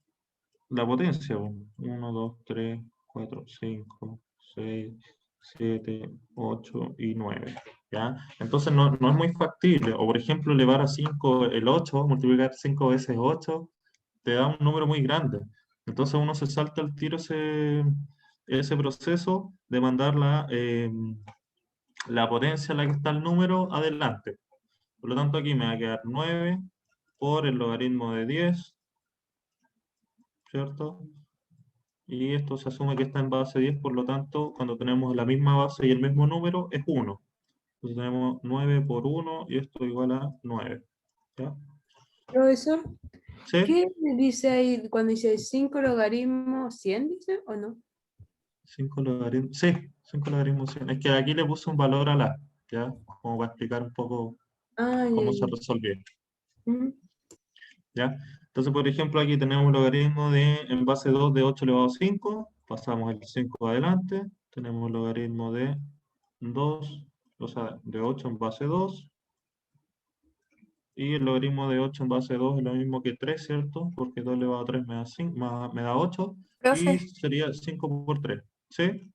la potencia. 1, 2, 3, 4, 5, 6, 7, 8 y 9. ¿Ya? Entonces no es muy factible. O por ejemplo, elevar a 5 el 8, multiplicar 5 veces 8, te da un número muy grande. Entonces uno se salta al tiro ese proceso de mandar la potencia a la que está el número adelante. Por lo tanto, aquí me va a quedar 9 por el logaritmo de 10, ¿cierto? Y esto se asume que está en base 10, por lo tanto, cuando tenemos la misma base y el mismo número, es 1. Entonces tenemos 9 por 1 y esto igual a 9. ¿Ya? Profesor, ¿Sí? ¿qué dice ahí cuando dice 5 logaritmos 100, dice o no? 5 logaritmos. Sí, 5 logaritmos 100. Es que aquí le puse un valor a la, ¿ya? Como para explicar un poco Ah, ya, cómo se ya. resolvió. Ujú. ¿Ya? Entonces, por ejemplo, aquí tenemos un logaritmo en base 2 de 8 elevado a 5. Pasamos el 5 adelante. Tenemos el logaritmo de 2, o sea, de 8 en base 2. Y el logaritmo de 8 en base 2 es lo mismo que 3, ¿cierto? Porque 2 elevado a 3 me da, 5, me da 8. Y Profe, sería 5 por 3. ¿Sí?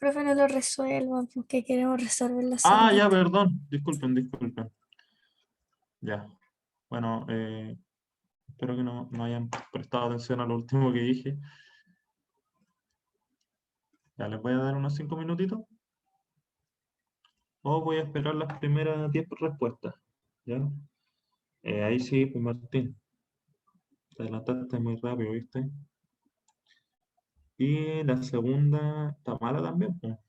profe, no lo resuelvan porque queremos resolverlo Ah, ya, solito. perdón. Disculpen. Ya. Bueno, espero que no hayan prestado atención a lo último que dije. Ya les voy a dar unos 5 minutitos. O voy a esperar las primeras 10 respuestas. ¿Ya? Ahí sí, pues Martín. Te adelantaste muy rápido, ¿viste? Y la segunda está mala también, pues. La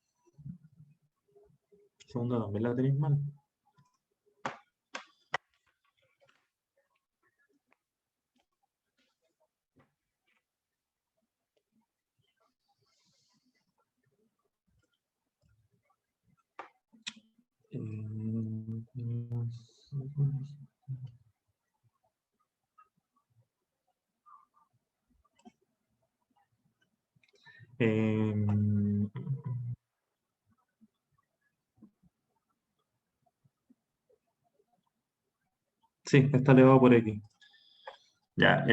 segunda también la tenéis mal. Em, sí, está elevado por X. Ya,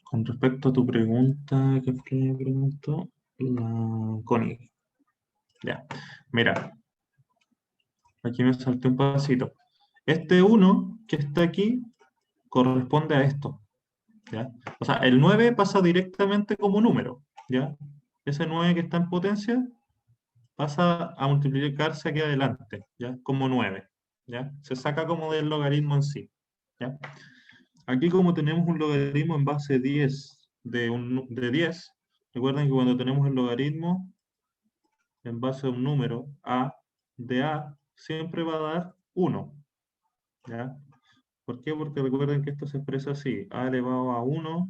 con respecto a tu pregunta, ¿qué fue la pregunta? La Connie. Ya, mira, aquí me salté un pasito. Este 1 que está aquí corresponde a esto, ¿ya? O sea, el 9 pasa directamente como número, ¿ya? Ese 9 que está en potencia pasa a multiplicarse aquí adelante, ¿ya? Como 9, ¿ya? Se saca como del logaritmo en sí, ¿ya? Aquí como tenemos un logaritmo en base 10 de 10, recuerden que cuando tenemos el logaritmo en base a un número a de a, siempre va a dar 1, ¿ya? ¿Por qué? Porque recuerden que esto se expresa así, a elevado a 1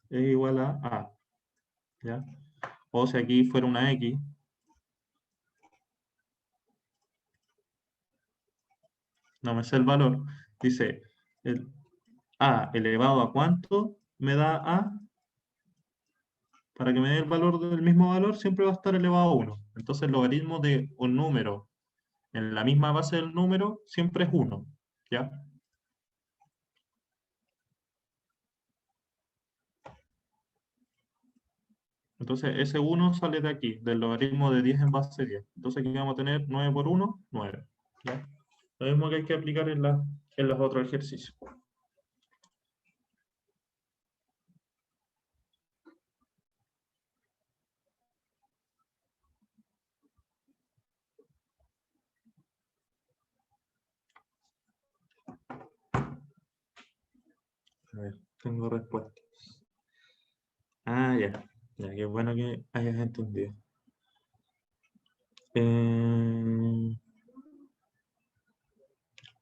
es igual a, ¿ya? O si aquí fuera una x, no me sé el valor, dice, el a elevado a cuánto me da a, para que me dé el valor del mismo valor, siempre va a estar elevado a 1. Entonces el logaritmo de un número en la misma base del número siempre es 1, ¿ya? Entonces ese 1 sale de aquí, del logaritmo de 10 en base 10. Entonces aquí vamos a tener 9 por 1, 9. ¿Ya? Lo mismo que hay que aplicar en los otros ejercicios. A ver, tengo respuestas. Ah, ya. Ya, qué bueno que hayas entendido. Eh,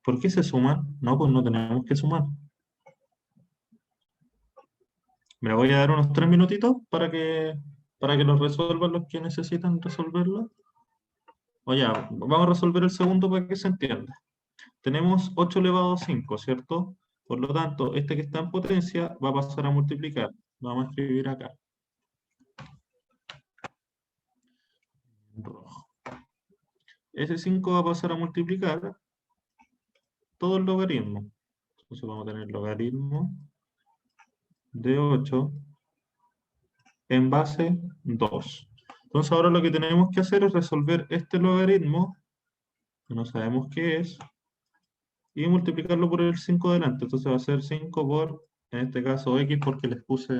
¿Por qué se suman? No, pues no tenemos que sumar. Me voy a dar unos 3 minutitos para que los resuelvan los que necesitan resolverlo. O ya, vamos a resolver el segundo para que se entienda. Tenemos 8 elevado a 5, ¿cierto? Por lo tanto, este que está en potencia va a pasar a multiplicar. Vamos a escribir acá. En rojo. Ese 5 va a pasar a multiplicar todo el logaritmo. Entonces vamos a tener logaritmo de 8 en base 2. Entonces ahora lo que tenemos que hacer es resolver este logaritmo, que no sabemos qué es, y multiplicarlo por el 5 delante. Entonces va a ser 5 por, en este caso, x, porque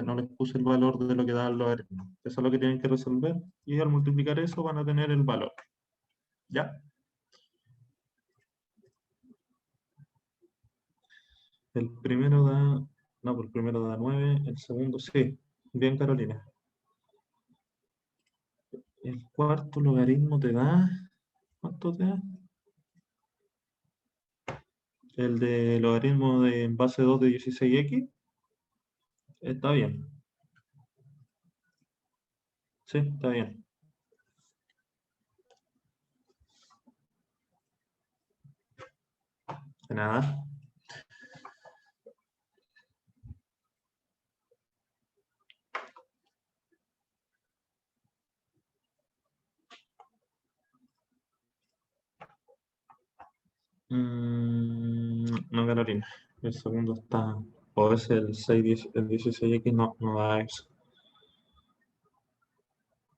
no les puse el valor de lo que da el logaritmo. Eso es lo que tienen que resolver, y al multiplicar eso van a tener el valor. ¿Ya? El primero da, no, pues el primero da 9, el segundo sí. Bien, Carolina. El cuarto logaritmo te da, ¿cuánto te da? El de logaritmo de en base 2 de 16x. Está bien. Sí, está bien. De nada. No, Carolina. El segundo está. O es el 6, el 16x, no, no da eso.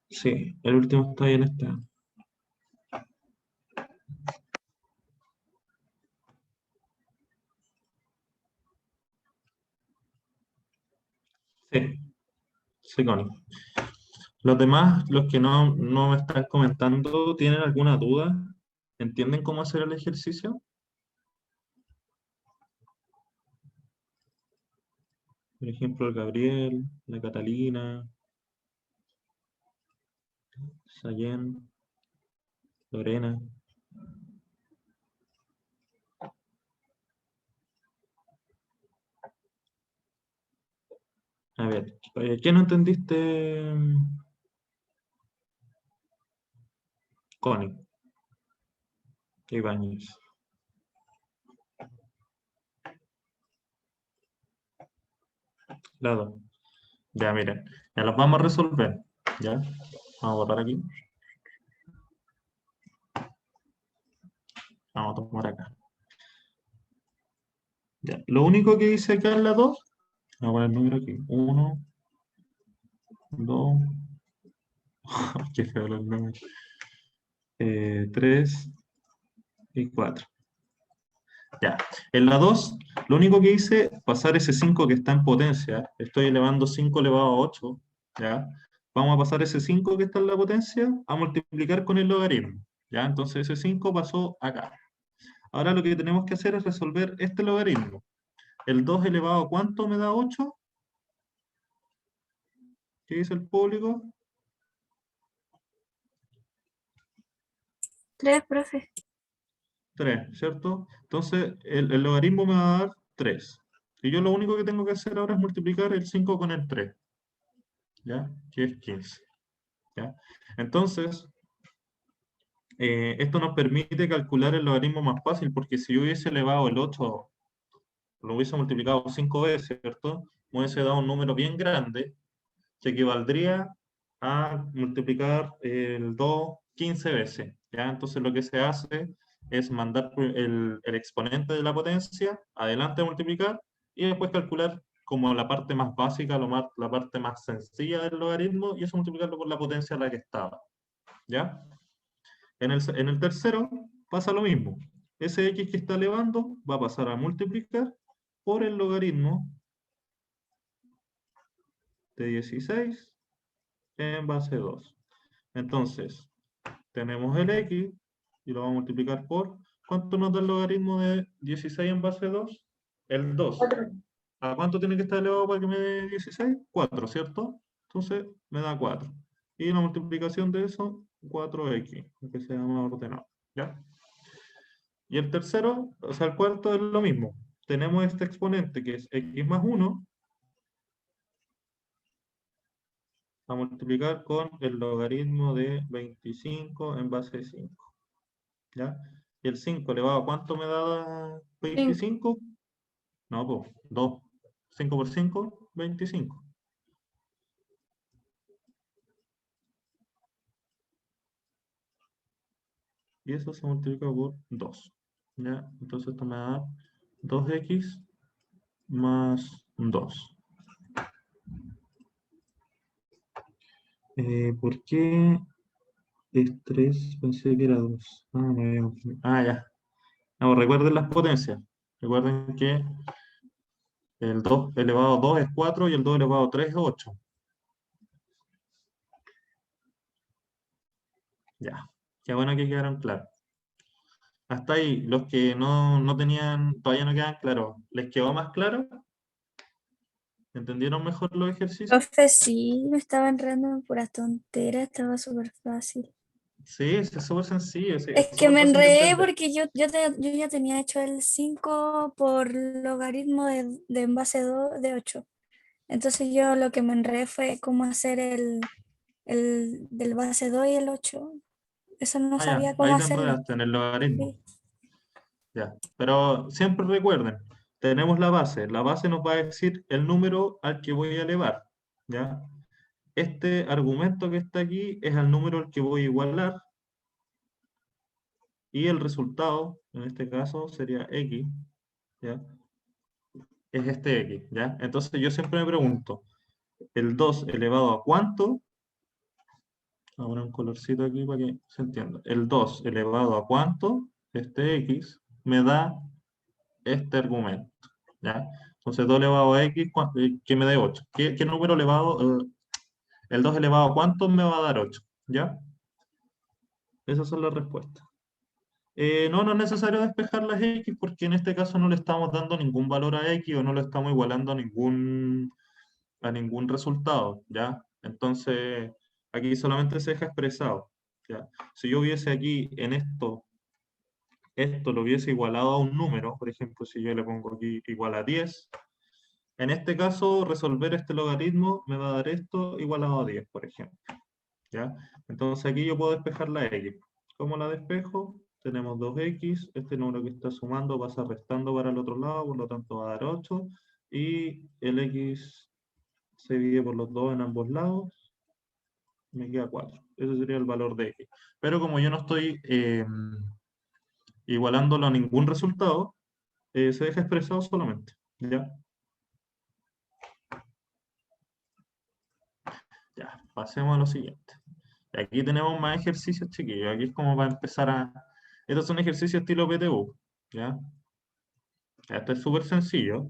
Sí, el último está ahí en este. Sí, Connie. Los demás, los que no me están comentando, ¿tienen alguna duda? ¿Entienden cómo hacer el ejercicio? Por ejemplo, el Gabriel, la Catalina, Sayen, Lorena. A ver, ¿qué no entendiste, Connie? Ibáñez. Lado. Ya, miren, ya los vamos a resolver. ¿Ya? Vamos a botar aquí. Vamos a tomar acá. Ya. Lo único que dice acá en la 2, vamos a poner el número aquí. 1, 2, qué feo los números. 3 y 4. Ya. En la 2, lo único que hice, pasar ese 5 que está en potencia. Estoy elevando 5 elevado a 8. ¿Ya? Vamos a pasar ese 5 que está en la potencia a multiplicar con el logaritmo. ¿Ya? Entonces ese 5 pasó acá. Ahora lo que tenemos que hacer es resolver este logaritmo. El 2 elevado a ¿cuánto me da 8? ¿Qué dice el público? 3, profe. 3, ¿cierto? Entonces el logaritmo me va a dar 3. Y yo lo único que tengo que hacer ahora es multiplicar el 5 con el 3. ¿Ya? Que es 15. ¿Ya? Entonces, esto nos permite calcular el logaritmo más fácil, porque si yo hubiese elevado el 8, lo hubiese multiplicado 5 veces, ¿cierto? Me hubiese dado un número bien grande, que equivaldría a multiplicar el 2 15 veces. ¿Ya? Entonces lo que se hace es mandar el exponente de la potencia adelante a multiplicar y después calcular como la parte más básica, la parte más sencilla del logaritmo, y eso multiplicarlo por la potencia a la que estaba. ¿Ya? En el tercero pasa lo mismo. Ese x que está elevando va a pasar a multiplicar por el logaritmo de 16 en base 2. Entonces, tenemos el x y lo vamos a multiplicar por... ¿Cuánto nos da el logaritmo de 16 en base 2? El 2. ¿A cuánto tiene que estar elevado para que me dé 16? 4, ¿cierto? Entonces me da 4. Y la multiplicación de eso, 4x, que se llama ordenado. ¿Ya? Y el tercero, o sea, el cuarto es lo mismo. Tenemos este exponente que es x más 1 a multiplicar con el logaritmo de 25 en base 5. ¿Ya? Y el 5 elevado a ¿cuánto me da 25? No, pues 2. 5 por 5, 25. Y eso se multiplica por 2. ¿Ya? Entonces esto me da 2x más 2. ¿Por qué es 3? Pensé que era 2. Ya. No, recuerden las potencias. Recuerden que el 2 elevado a 2 es 4 y el 2 elevado a 3 es 8. Ya. Qué bueno que quedaron claros. Hasta ahí, los que no tenían, todavía no quedan claros, ¿les quedó más claro? ¿Entendieron mejor los ejercicios? Profe, sí, me estaba enredando en puras tonteras, estaba súper fácil. Sí, es súper sencillo, sí, Es es que súper me fácil de enredé entender. porque yo ya tenía hecho el 5 por logaritmo de en base 2 de 8. Entonces yo lo que me enredé fue cómo hacer el del base 2 y el 8. Eso no Ya, sabía cómo ahí te hacerlo. enredaste en el logaritmo. Sí. Ya, pero siempre recuerden, tenemos la base. La base nos va a decir el número al que voy a elevar. ¿Ya? Este argumento que está aquí es el número al que voy a igualar. Y el resultado, en este caso, sería x. ¿Ya? Es este x. ¿Ya? Entonces yo siempre me pregunto, ¿el 2 elevado a cuánto? Vamos a poner un colorcito aquí para que se entienda. El 2 elevado a cuánto, este x, me da este argumento. ¿Ya? Entonces 2 elevado a x, que me dé 8. ¿Qué número elevado? el 2 elevado a cuánto me va a dar 8, ¿ya? Esas son las respuestas. No es necesario despejar las X porque en este caso no le estamos dando ningún valor a X o no lo estamos igualando a ningún resultado, ¿ya? Entonces, aquí solamente se deja expresado, ¿ya? Si yo hubiese aquí en esto lo hubiese igualado a un número, por ejemplo, si yo le pongo aquí igual a 10, en este caso, resolver este logaritmo me va a dar esto igualado a 10, por ejemplo, ¿ya? Entonces aquí yo puedo despejar la X. ¿Cómo la despejo? Tenemos 2X, este número que está sumando pasa restando para el otro lado, por lo tanto va a dar 8, y el X se divide por los 2 en ambos lados, me queda 4. Ese sería el valor de X. Pero como yo no estoy igualándolo a ningún resultado, se deja expresado solamente, ¿ya? Ya, pasemos a lo siguiente. Aquí tenemos más ejercicios, chiquillos. Aquí es como para empezar a... Estos son ejercicios estilo PTU, ¿ya? Esto es súper sencillo.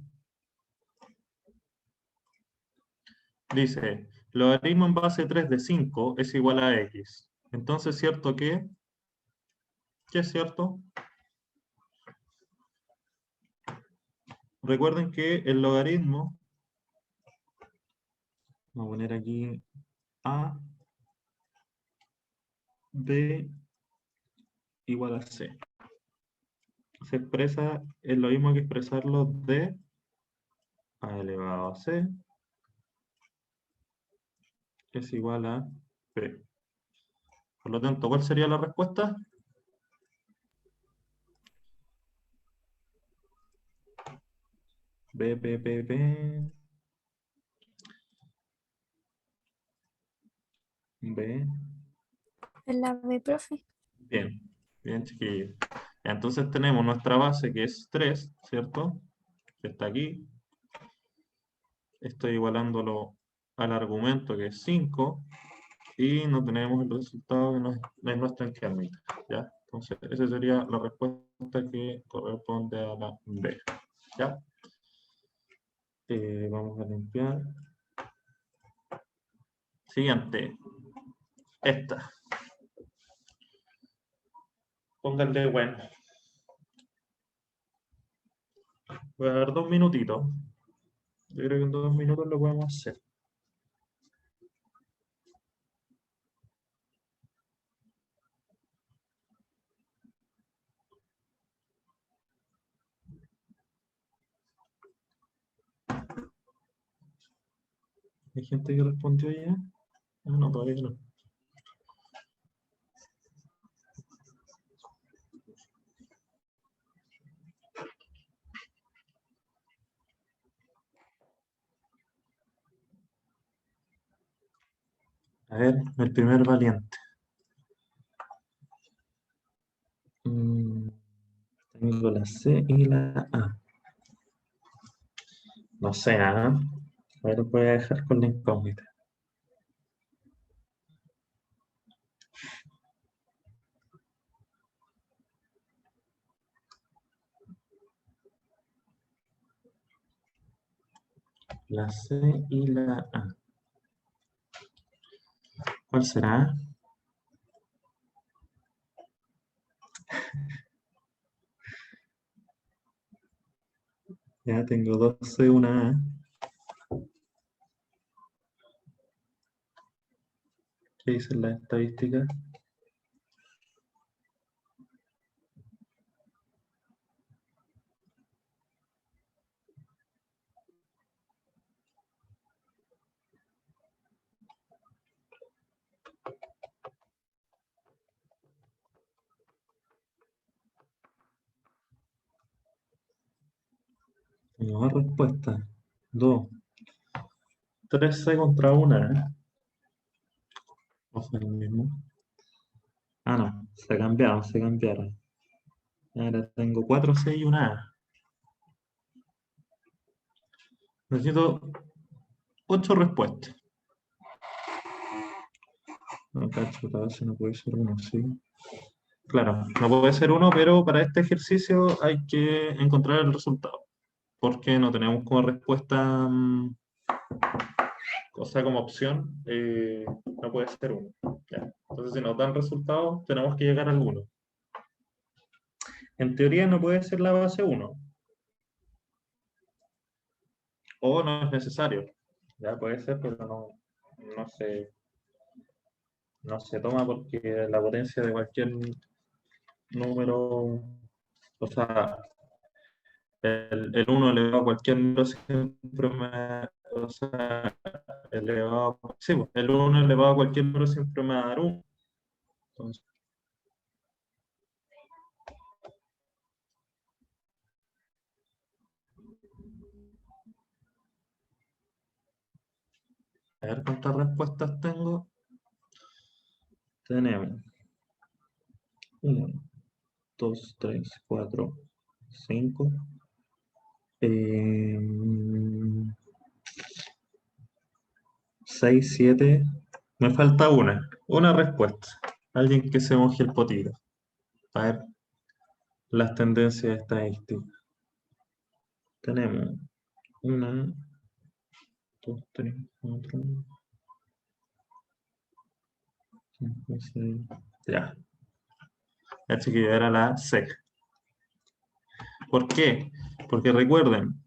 Dice, logaritmo en base 3 de 5 es igual a X. Entonces, ¿cierto que? ¿Qué es cierto? Recuerden que el logaritmo, vamos a poner aquí A, B igual a C. Se expresa, es lo mismo que expresarlo de A elevado a C es igual a B. Por lo tanto, ¿cuál sería la respuesta? B, B, B, B. B. Es la B, profe. Bien, bien, chiquillos. Entonces tenemos nuestra base que es 3, ¿cierto? Que está aquí. Estoy igualándolo al argumento que es 5. Y no tenemos el resultado que nos es nuestra incógnita, ¿ya? Entonces, esa sería la respuesta que corresponde a la B, ¿ya? Vamos a limpiar. Siguiente. Esta. Pónganle bueno. Voy a dar 2 minutitos. Yo creo que en 2 minutos lo podemos hacer. ¿Hay gente que respondió ya? No, todavía no. A ver, el primer valiente. Tengo la C y la A. No sé, ¿ah? A ver, voy a dejar con la incógnita. La C y la A. ¿Cuál será? Ya tengo 2 C, una A. ¿Qué dicen las estadísticas? Tengo más respuestas. 2. 3C contra 1, ¿eh? O sea, lo mismo. Ah, no. Se cambiaron, se cambiaron. Ahora tengo 4C y una A. Necesito 8 respuestas. No, cacho, a ver si no puede ser 1, sí. Claro, no puede ser 1, pero para este ejercicio hay que encontrar el resultado. Porque no tenemos como respuesta o sea, como opción, no puede ser 1. Entonces, si nos dan resultados, tenemos que llegar al 1. En teoría no puede ser la base 1. O no es necesario. Ya puede ser, pero no se toma porque la potencia de cualquier número, o sea, el 1 elevado a cualquier número siempre o sea, sí, pues, el 1 elevado a cualquier número siempre me va a dar 1. Entonces, a ver cuántas respuestas tengo. Tenemos 1, 2, 3, 4, 5. 6, 7. Me falta una respuesta. Alguien que se moje el potito. A ver las tendencias estadísticas. Tenemos 1, 2, 3, 4, 5, 6. Ya. La chiquilla era la SEC. ¿Por qué? Porque recuerden,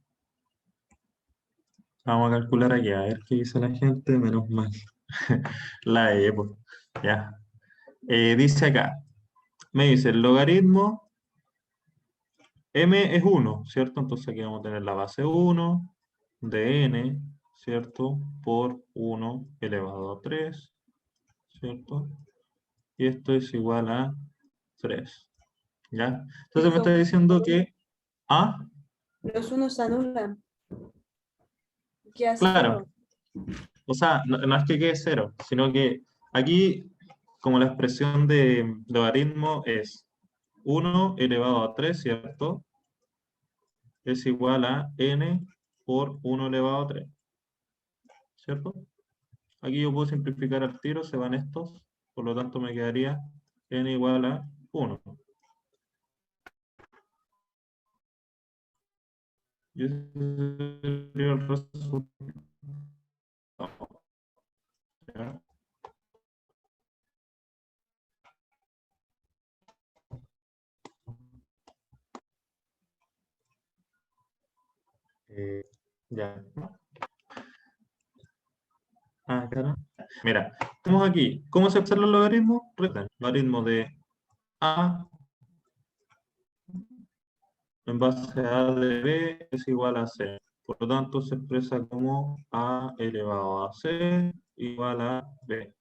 vamos a calcular aquí, a ver qué dice la gente, menos mal. La E, pues, ya. Dice acá, me dice el logaritmo m es 1, ¿cierto? Entonces aquí vamos a tener la base 1 de n, ¿cierto? Por 1 elevado a 3, ¿cierto? Y esto es igual a 3, ¿ya? Entonces me está diciendo que A, Los unos se anulan. Queda claro, cero. o sea, no es que quede 0, sino que aquí, como la expresión de logaritmo es 1 elevado a 3, ¿cierto? Es igual a n por 1 elevado a 3, ¿cierto? Aquí yo puedo simplificar al tiro, se van estos, por lo tanto me quedaría n igual a 1. Y ese sería el resultado. ¿Ya? Ya. Ah, claro. Mira, tenemos aquí, ¿cómo se observa el logaritmo? Recuerden, logaritmo de A en base a de B es igual a C. Por lo tanto, se expresa como A elevado a C igual a B.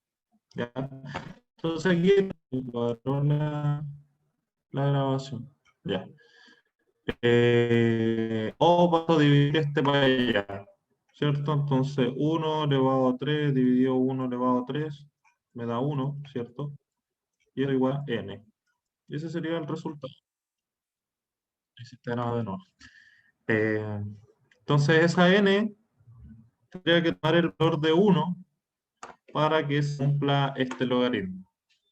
¿Ya? Entonces aquí la grabación. Ya. O paso a dividir este para allá, ¿cierto? Entonces 1 elevado a 3 dividido 1 elevado a 3 me da 1, ¿cierto? Y eso igual a n. Y ese sería el resultado. Hiciste nada de nuevo. Entonces esa n tendría que tomar el valor de 1 para que se cumpla este logaritmo,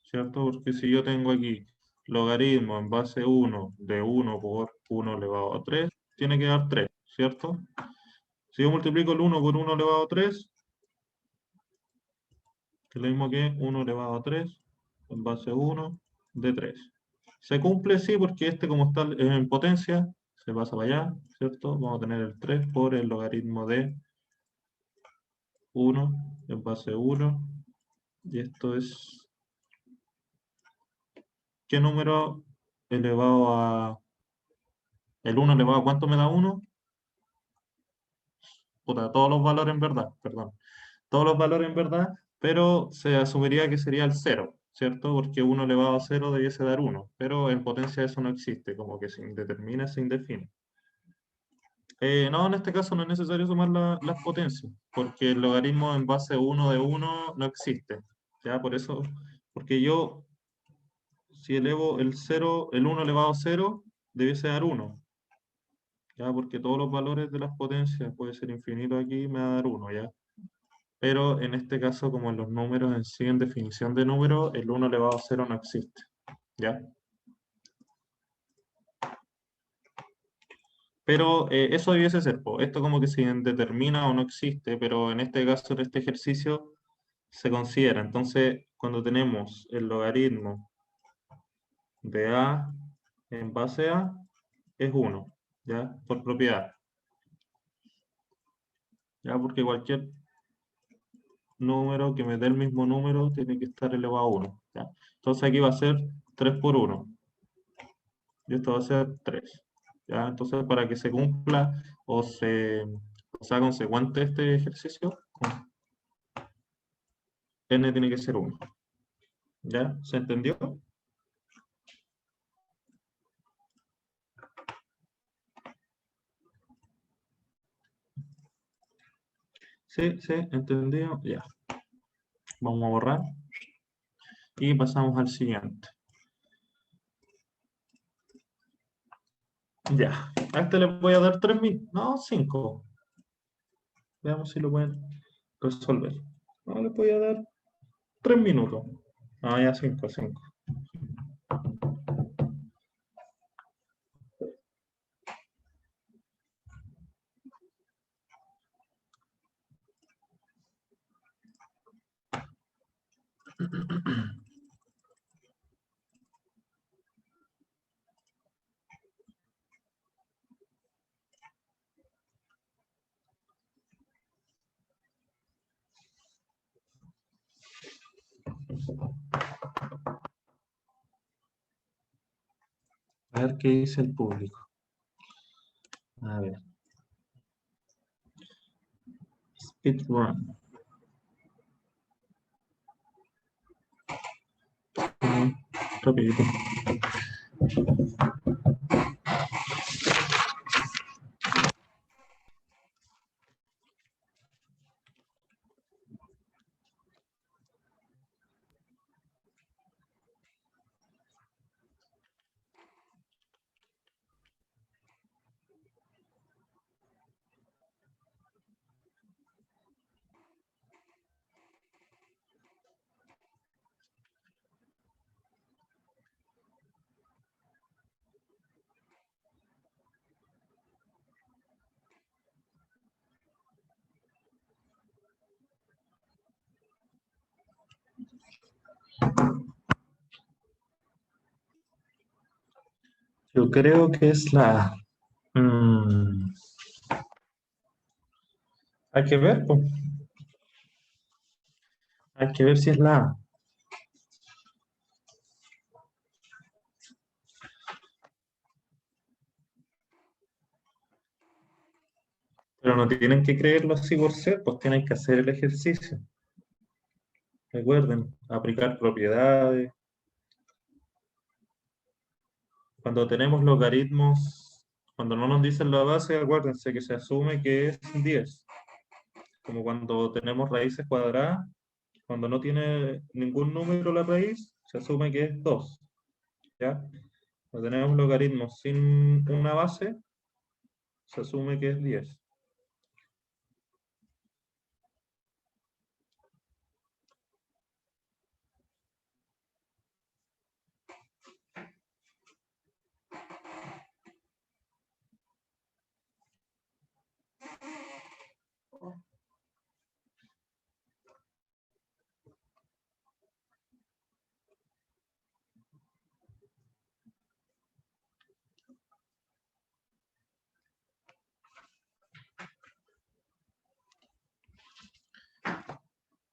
¿cierto? Porque si yo tengo aquí logaritmo en base 1 de 1 por 1 elevado a 3, tiene que dar 3, ¿cierto? Si yo multiplico el 1 por 1 elevado a 3, que es lo mismo que 1 elevado a 3, en base 1 de 3. Se cumple, sí, porque este como está en potencia, se pasa para allá, ¿cierto? Vamos a tener el 3 por el logaritmo de 1 en base 1. Y esto es, ¿qué número elevado a... el 1 elevado a cuánto me da 1? Puta, todos los valores en verdad, perdón. Todos los valores en verdad, pero se asumiría que sería el 0, ¿cierto? Porque 1 elevado a 0 debiese dar 1, pero en potencia eso no existe, como que se indetermina, se indefine. No, en este caso no es necesario sumar las potencias, porque el logaritmo en base 1 de 1 no existe, ¿ya? Por eso, porque yo, si elevo el 0, el 1 elevado a 0, debiese dar 1, ¿ya? Porque todos los valores de las potencias, puede ser infinito aquí, me va a dar 1, ¿ya? Pero en este caso, como en los números en sí, en definición de número, el 1 elevado a 0 no existe, ¿ya? Pero eso debiese ser, po. Esto como que se determina o no existe, pero en este caso, en este ejercicio, se considera. Entonces, cuando tenemos el logaritmo de A en base A, es 1, ¿ya? Por propiedad. ¿Ya? Porque cualquier número que me dé el mismo número tiene que estar elevado a 1, ¿ya? Entonces aquí va a ser 3 por 1. Y esto va a ser 3. ¿Ya? Entonces, para que se cumpla o sea consecuente este ejercicio, n tiene que ser 1. ¿Ya? ¿Se entendió? Sí, sí, entendido. Ya. Vamos a borrar. Y pasamos al siguiente. Ya. A este le voy a dar 3.000. No, 5. Veamos si lo pueden resolver. No, le voy a dar 3 minutos. Ah, ya 5, 5. A ver qué dice el público. A ver. Speedrun. Rapidito. Yo creo que es la A. Hay que ver, pues. Hay que ver si es la A. Pero no tienen que creerlo así por ser, pues tienen que hacer el ejercicio. Recuerden, aplicar propiedades. Cuando tenemos logaritmos, cuando no nos dicen la base, acuérdense que se asume que es 10. Como cuando tenemos raíces cuadradas, cuando no tiene ningún número la raíz, se asume que es 2. ¿Ya? Cuando tenemos logaritmos sin una base, se asume que es 10.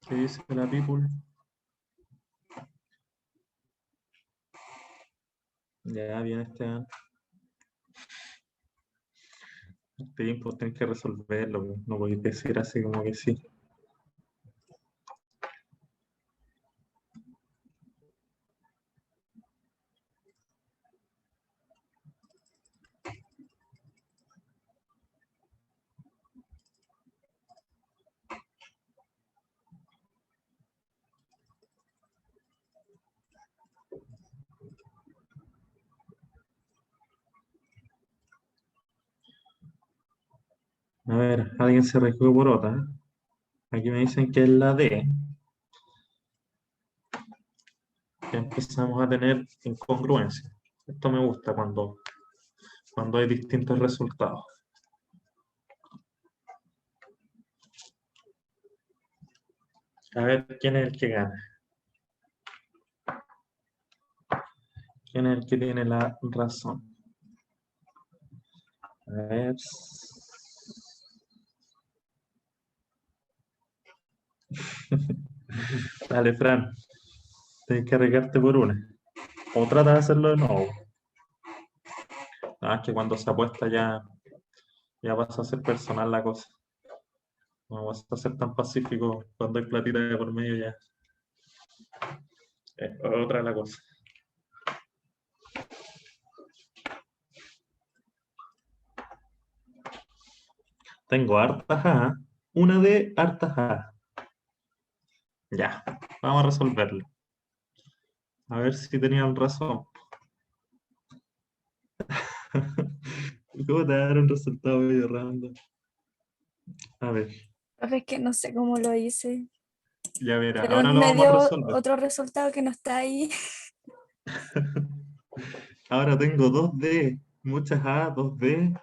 ¿Qué dice la people? Ya viene Esteban. Pues tenés que resolverlo, pues. No podéis decir así como que sí. A ver, alguien se recogió por otra. Aquí me dicen que es la D. Ya empezamos a tener incongruencia. Esto me gusta cuando cuando hay distintos resultados. A ver, ¿quién es el que gana? ¿Quién es el que tiene la razón? A ver. Dale, Fran. Tienes que arriesgarte por una. O trata de hacerlo de nuevo. Ah, es que cuando se apuesta ya vas a hacer personal la cosa. No vas a ser tan pacífico cuando hay platita de por medio ya. Es otra la cosa. Tengo hartas A, una de hartas A. Ya, vamos a resolverlo. A ver si tenían razón. ¿Cómo te va a dar un resultado medio random? A ver, Profe, es que no sé cómo lo hice, ya verá. pero Ahora lo me vamos a dio resolver. otro resultado que no está ahí. Ahora tengo 2D, muchas A, 2D,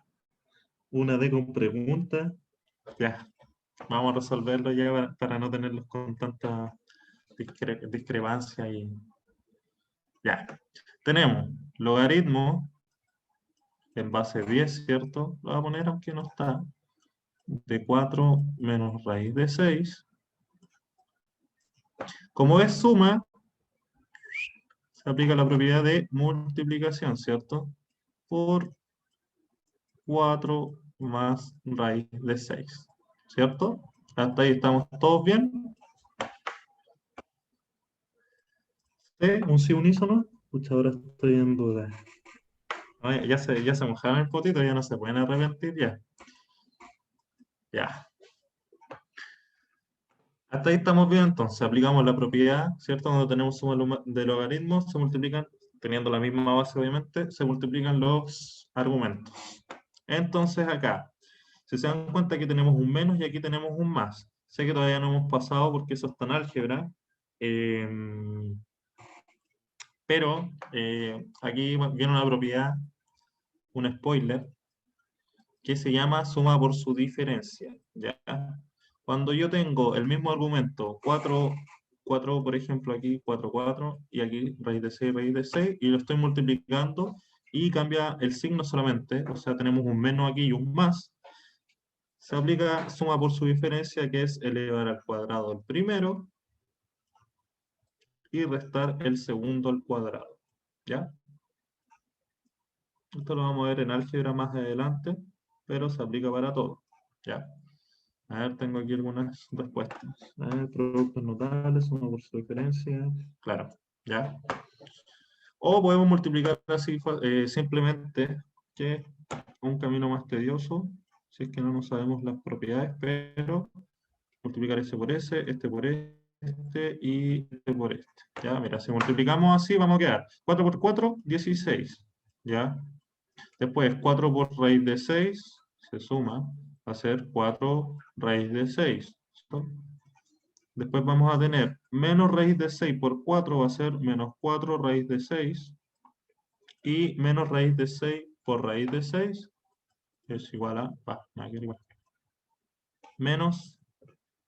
una D con pregunta. Ya, vamos a resolverlo ya para no tenerlos con tanta discrepancia y ya. Tenemos logaritmo en base 10, ¿cierto? Lo voy a poner aunque no está. De 4 menos raíz de 6. Como es suma, se aplica la propiedad de multiplicación, ¿cierto? Por 4 más raíz de 6, ¿cierto? Hasta ahí estamos todos bien. ¿Sí? ¿Un sí unísono? Pucha, ahora estoy en duda. No, ya se mojaron el potito, ya no se pueden arrepentir ya. Ya. Hasta ahí estamos bien, entonces aplicamos la propiedad, ¿cierto? Cuando tenemos suma de logaritmos, se multiplican, teniendo la misma base obviamente, se multiplican los argumentos. Entonces acá, si se dan cuenta, aquí tenemos un menos y aquí tenemos un más. Sé que todavía no hemos pasado porque eso está en álgebra, pero aquí viene una propiedad, un spoiler, que se llama suma por su diferencia, ¿ya? Cuando yo tengo el mismo argumento, 4, por ejemplo, aquí 4, 4, y aquí raíz de 6, y lo estoy multiplicando, y cambia el signo solamente, o sea, tenemos un menos aquí y un más, se aplica suma por su diferencia, que es elevar al cuadrado el primero, y restar el segundo al cuadrado, ¿ya? Esto lo vamos a ver en álgebra más adelante, pero se aplica para todo, ¿ya? A ver, tengo aquí algunas respuestas. A ver, productos notables, suma por su diferencia. Claro, ¿ya? O podemos multiplicar así simplemente, que es un camino más tedioso, si es que no nos sabemos las propiedades, pero multiplicar ese por ese, este por este y este por este. ¿Ya? Mira, si multiplicamos así, vamos a quedar 4 por 4, 16. ¿Ya? Después, 4 por raíz de 6 se suma, va a ser 4 raíz de 6. ¿Listo? Después vamos a tener menos raíz de 6 por 4 va a ser menos 4 raíz de 6. Y menos raíz de 6 por raíz de 6 es igual a, igual. Menos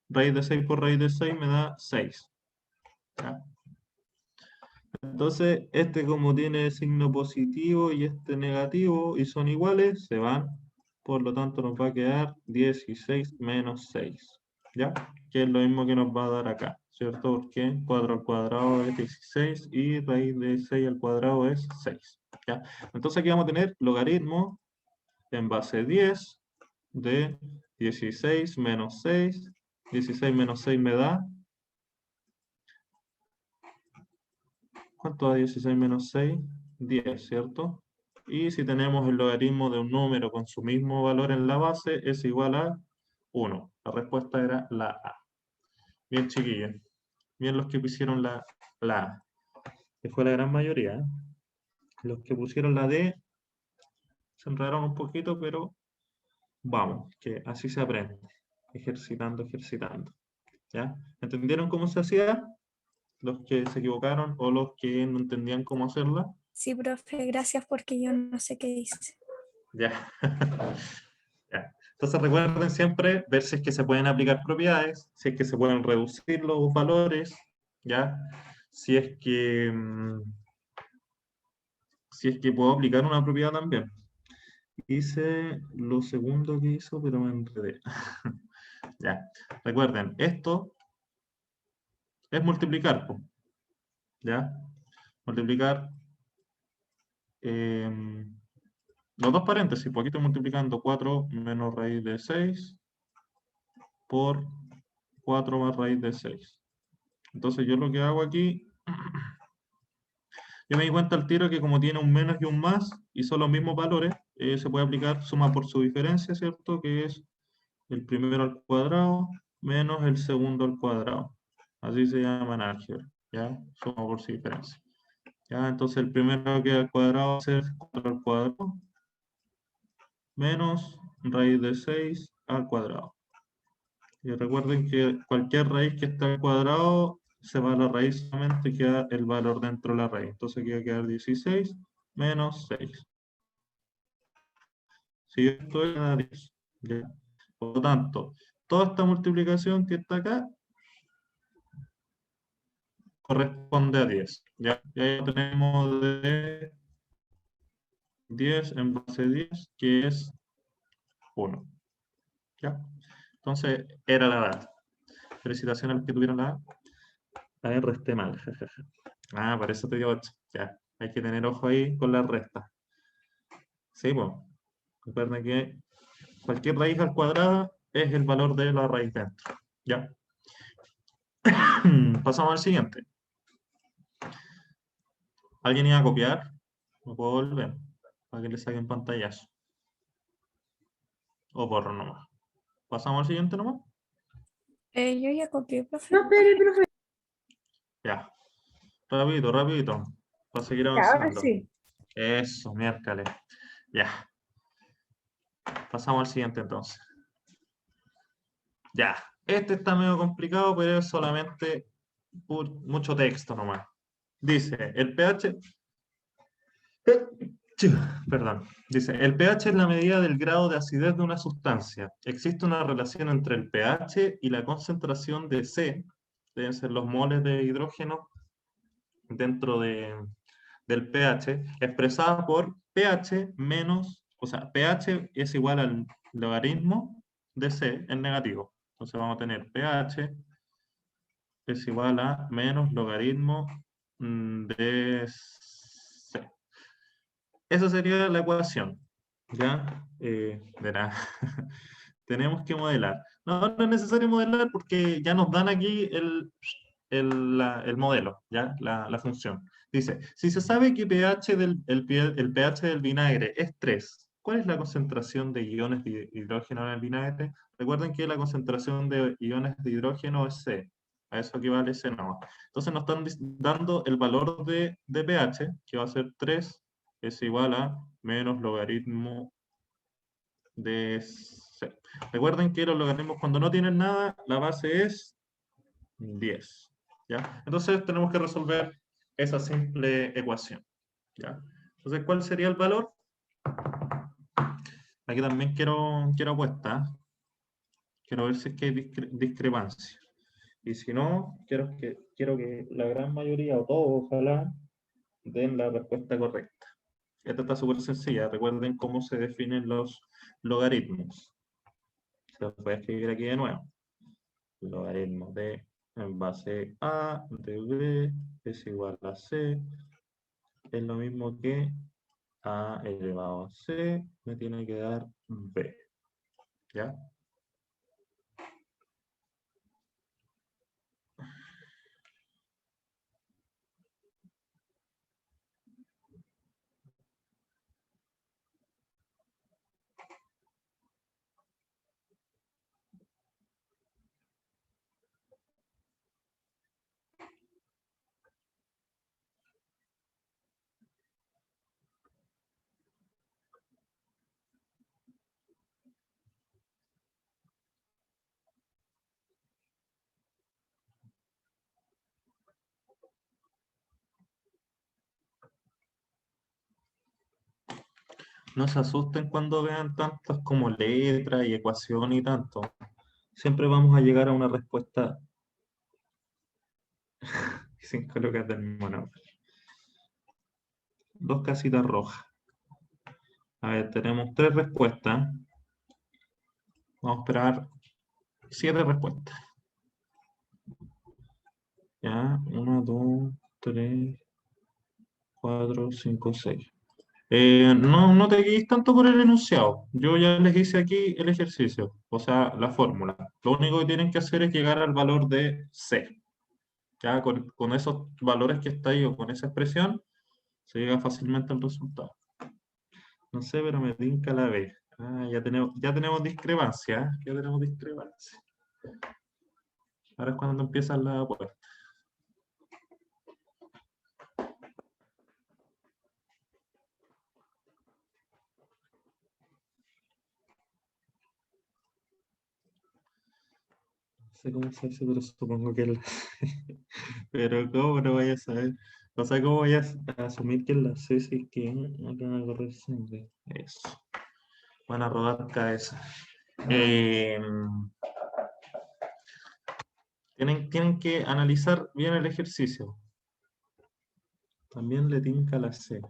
raíz de 6 por raíz de 6 me da 6. ¿Ya? Entonces, este como tiene signo positivo y este negativo y son iguales, se van. Por lo tanto, nos va a quedar 16 menos 6. ¿Ya? Que es lo mismo que nos va a dar acá, ¿cierto? Porque 4 al cuadrado es 16 y raíz de 6 al cuadrado es 6. ¿Ya? Entonces aquí vamos a tener logaritmo en base 10 de 16 menos 6. 16 menos 6 me da... ¿Cuánto da 16 menos 6? 10, ¿cierto? Y si tenemos el logaritmo de un número con su mismo valor en la base, es igual a 1. La respuesta era la A. Bien, chiquillos. Bien los que pusieron la A. Que fue la gran mayoría. ¿Eh? Los que pusieron la D se enredaron un poquito, pero vamos, que así se aprende. Ejercitando, ejercitando. ¿Ya? ¿Entendieron cómo se hacía? Los que se equivocaron o los que no entendían cómo hacerla. Sí, profe, gracias porque yo no sé qué hice. Ya. Ya. Entonces recuerden siempre ver si es que se pueden aplicar propiedades, si es que se pueden reducir los valores, ¿ya? Si es que, si es que puedo aplicar una propiedad también. Hice lo segundo que hizo, pero me enredé. Ya. Recuerden, esto es multiplicar, po, ¿ya? Multiplicar los dos paréntesis, porque aquí estoy multiplicando 4 menos raíz de 6 por 4 más raíz de 6. Entonces yo lo que hago aquí, yo me di cuenta al tiro que como tiene un menos y un más, y son los mismos valores, se puede aplicar suma por su diferencia, ¿cierto? Que es el primero al cuadrado menos el segundo al cuadrado. Así se llama en álgebra, ¿ya? Suma por su diferencia. ¿Ya? Entonces el primero que al cuadrado va a ser 4 al cuadrado menos raíz de 6 al cuadrado. Y recuerden que cualquier raíz que está al cuadrado se va a la raíz, solamente queda el valor dentro de la raíz. Entonces aquí va a quedar 16 menos 6. Si esto es 10. ¿Ya? Por lo tanto, toda esta multiplicación que está acá corresponde a 10. ¿Ya? Y ahí tenemos de 10 en base 10, que es 1. ¿Ya? Entonces, era la edad. Felicitaciones a los que tuvieron la edad. A ver, resté mal. Jajaja. Ah, por eso te dio 8. Ya, hay que tener ojo ahí con las restas. Sí, pues. Recuerden que cualquier raíz al cuadrado es el valor de la raíz dentro. Ya. Pasamos al siguiente. ¿Alguien iba a copiar? No puedo volver. Para que le saquen pantallazo. O borro nomás. ¿Pasamos al siguiente nomás? Yo ya copié, profe. No, espere, profe. Ya. Rapidito, rapidito. Para seguir Ya, ahora avanzando. sí. Eso, miércoles. Ya. Pasamos al siguiente entonces. Ya. Este está medio complicado, pero es solamente mucho texto nomás. Dice, el pH... Perdón. Dice, el pH es la medida del grado de acidez de una sustancia. Existe una relación entre el pH y la concentración de C, deben ser los moles de hidrógeno dentro del pH, expresada por pH menos, o sea, pH es igual al logaritmo de C en negativo. Entonces vamos a tener pH es igual a menos logaritmo de C. Esa sería la ecuación, ¿ya? Verá, tenemos que modelar. No, no es necesario modelar porque ya nos dan aquí el modelo, ¿ya? La función. Dice, si se sabe que el pH del vinagre es 3, ¿cuál es la concentración de iones de hidrógeno en el vinagre? Recuerden que la concentración de iones de hidrógeno es C. A eso equivale C no. Entonces nos están dando el valor de pH, que va a ser 3, es igual a menos logaritmo de C. Recuerden que los logaritmos cuando no tienen nada, la base es 10. ¿Ya? Entonces tenemos que resolver esa simple ecuación. ¿Ya? Entonces, ¿cuál sería el valor? Aquí también quiero apuesta. Quiero ver si es que hay discrepancia. Y si no, quiero que la gran mayoría o todos, ojalá, den la respuesta correcta. Esta está súper sencilla. Recuerden cómo se definen los logaritmos. Se los voy a escribir aquí de nuevo. Logaritmo de en base A de B es igual a C. Es lo mismo que A elevado a C me tiene que dar B. ¿Ya? No se asusten cuando vean tantas como letras y ecuación y tanto. Siempre vamos a llegar a una respuesta sin colocar del mono. Dos casitas rojas. A ver, tenemos 3 respuestas. Vamos a esperar 7 respuestas. Ya, 1, 2, 3, 4, 5, 6. No te guíes tanto por el enunciado. Yo ya les hice aquí el ejercicio, o sea, la fórmula. Lo único que tienen que hacer es llegar al valor de C. Ya con esos valores que está ahí o con esa expresión, se llega fácilmente al resultado. No sé, pero me tinca la B. Ah, ya tenemos discrepancia, ¿eh? Ya tenemos discrepancia. Ahora es cuando empiezan las apuestas. No sé cómo se hace, pero supongo que es la C. Pero ¿cómo no vaya a saber? O sea, ¿cómo voy a asumir que es la C si es que no van a correr siempre? Eso. Van a rodar cabeza. Tienen que analizar bien el ejercicio. También le tinca la C,